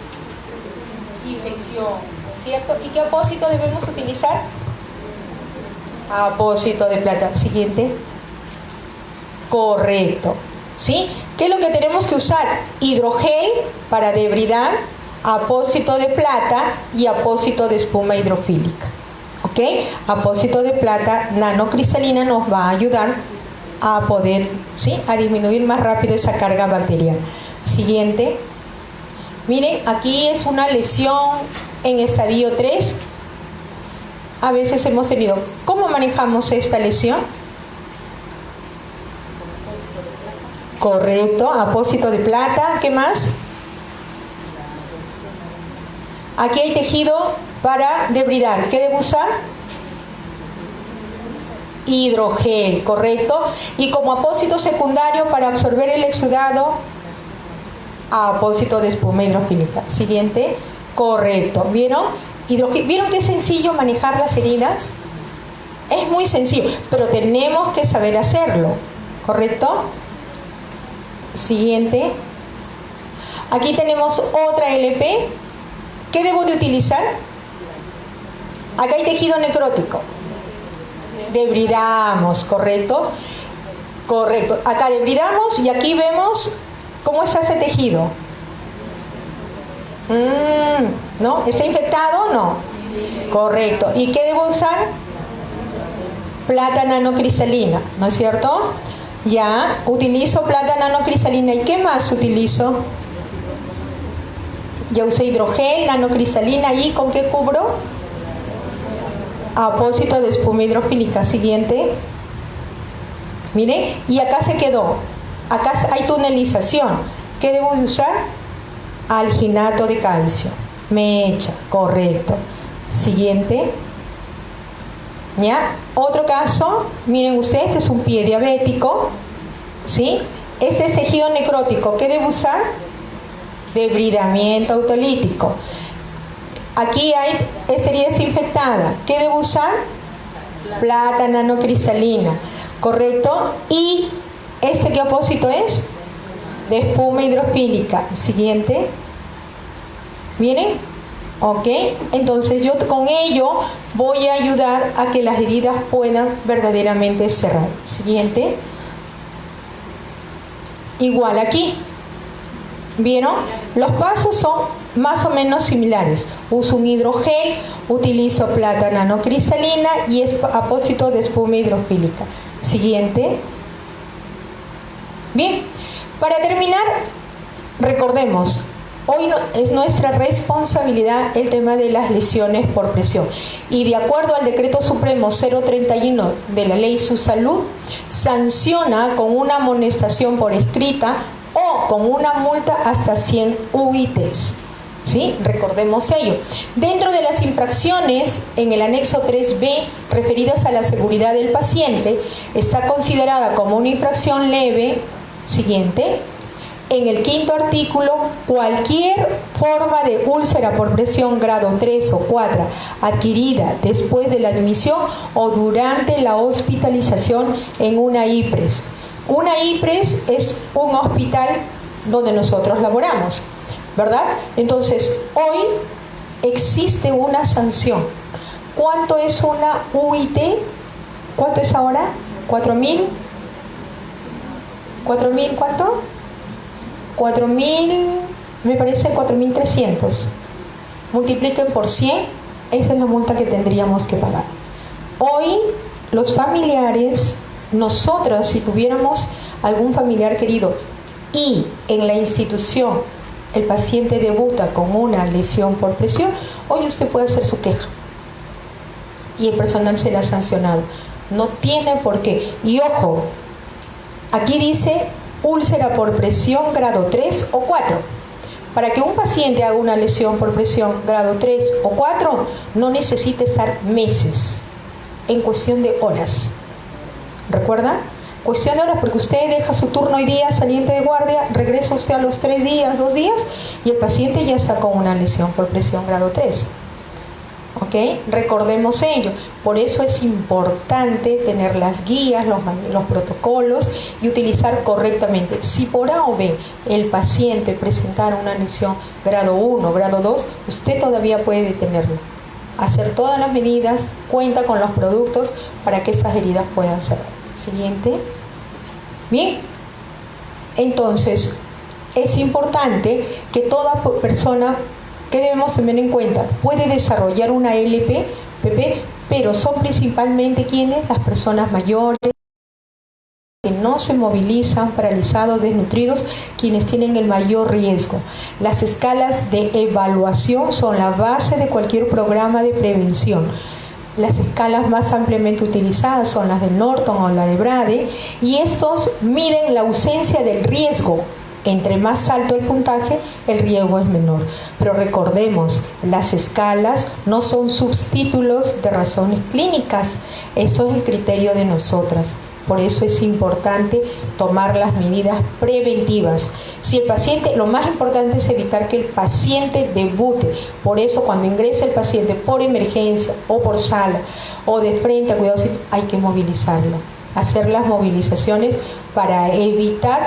Infección, ¿cierto? ¿Y qué apósito debemos utilizar? Apósito de plata. Siguiente. Correcto. ¿Sí? ¿Qué es lo que tenemos que usar? Hidrogel para debridar, apósito de plata y apósito de espuma hidrofílica. ¿Ok? Apósito de plata nanocristalina nos va a ayudar a poder, ¿sí?, a disminuir más rápido esa carga bacteriana. Siguiente. Miren, aquí es una lesión en estadio 3. A veces hemos tenido. ¿Cómo manejamos esta lesión? Correcto, apósito de plata. ¿Qué más? Aquí hay tejido para debridar. ¿Qué debo usar? Hidrogel, correcto. Y como apósito secundario para absorber el exudado, apósito de espuma hidrofílica. Siguiente. Correcto. ¿Vieron? ¿Vieron qué sencillo manejar las heridas? Es muy sencillo, pero tenemos que saber hacerlo. ¿Correcto? Siguiente. Aquí tenemos otra LP. ¿Qué debo de utilizar? Acá hay tejido necrótico. Debridamos, ¿correcto? Correcto. Acá debridamos y aquí vemos cómo está ese tejido. ¿No? ¿Está infectado? No. Correcto. ¿Y qué debo usar? Plata nanocristalina, ¿no es cierto? Ya, utilizo plata nanocristalina. ¿Y qué más utilizo? Ya usé hidrogel, nanocristalina. ¿Y con qué cubro? Apósito de espuma hidrofílica. Siguiente. Miren, y acá se quedó. Acá hay tunelización. ¿Qué debo de usar? Alginato de calcio. Mecha, correcto. Siguiente. ¿Ya? Otro caso, miren ustedes, este es un pie diabético, ¿sí? Este es tejido necrótico. ¿Qué debo usar? Debridamiento autolítico. Aquí hay, esta herida está infectada. ¿Qué debo usar? Plata nanocristalina, correcto. ¿Y este qué apósito es? De espuma hidrofílica. Siguiente. Miren. ¿Ok? Entonces yo con ello voy a ayudar a que las heridas puedan verdaderamente cerrar. Siguiente. Igual aquí. ¿Vieron? Los pasos son más o menos similares. Uso un hidrogel, utilizo plata nanocristalina y apósito de espuma hidrofílica. Siguiente. Bien, para terminar, recordemos, hoy es nuestra responsabilidad el tema de las lesiones por presión. Y de acuerdo al Decreto Supremo 031 de la Ley Subsalud, sanciona con una amonestación por escrita o con una multa hasta 100 UITs. ¿Sí? Recordemos ello. Dentro de las infracciones en el anexo 3B referidas a la seguridad del paciente, está considerada como una infracción leve. Siguiente. En el quinto artículo, cualquier forma de úlcera por presión grado 3 o 4 adquirida después de la admisión o durante la hospitalización en una IPRES. Una IPRES es un hospital donde nosotros laboramos, ¿verdad? Entonces, hoy existe una sanción. ¿Cuánto es una UIT? ¿Cuánto es ahora? ¿4.000? ¿4.000 cuánto? 4.000, me parece 4.300. Multipliquen por 100, esa es la multa que tendríamos que pagar. Hoy, los familiares, nosotros, si tuviéramos algún familiar querido y en la institución el paciente debuta con una lesión por presión, hoy usted puede hacer su queja y el personal será sancionado. No tiene por qué. Y ojo, aquí dice úlcera por presión grado 3 o 4. Para que un paciente haga una lesión por presión grado 3 o 4, no necesita estar meses, en cuestión de horas. ¿Recuerda? Cuestión de horas, porque usted deja su turno hoy día saliente de guardia, regresa usted a los 3 días, 2 días, y el paciente ya está con una lesión por presión grado 3. ¿Ok? Recordemos ello. Por eso es importante tener las guías, los protocolos y utilizar correctamente. Si por A o B el paciente presentara una lesión grado 1, grado 2, usted todavía puede detenerlo. Hacer todas las medidas, cuenta con los productos para que estas heridas puedan cerrar. Siguiente. Bien. Entonces, es importante que toda persona, que debemos tener en cuenta, puede desarrollar una LPPP, pero son principalmente quienes, las personas mayores, que no se movilizan, paralizados, desnutridos, quienes tienen el mayor riesgo. Las escalas de evaluación son la base de cualquier programa de prevención. Las escalas más ampliamente utilizadas son las de Norton o la de Brade, y estos miden la ausencia del riesgo. Entre más alto el puntaje, el riesgo es menor. Pero recordemos, las escalas no son subtítulos de razones clínicas. Eso es el criterio de nosotras. Por eso es importante tomar las medidas preventivas. Si el paciente, lo más importante es evitar que el paciente debute. Por eso cuando ingresa el paciente por emergencia o por sala o de frente a cuidados, hay que movilizarlo. Hacer las movilizaciones para evitar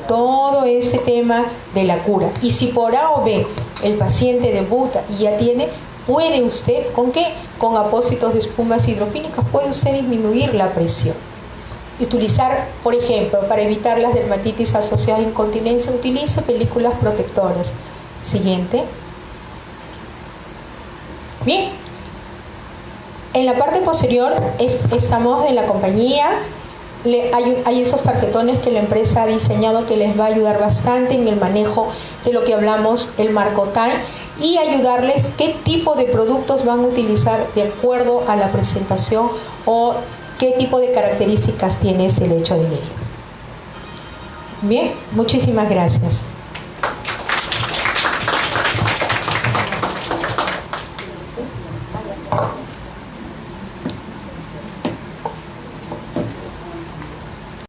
todo ese tema de la cura. Y si por A o B el paciente debuta y ya tiene, puede usted, ¿con qué? Con apósitos de espumas hidrofílicas, puede usted disminuir la presión. Utilizar, por ejemplo, para evitar las dermatitis asociadas a incontinencia, utilice películas protectoras. Siguiente. Bien. En la parte posterior estamos de la compañía. Hay esos tarjetones que la empresa ha diseñado que les va a ayudar bastante en el manejo de lo que hablamos, el marco TIME, y ayudarles qué tipo de productos van a utilizar de acuerdo a la presentación o qué tipo de características tiene este lecho de ley. Bien, muchísimas gracias.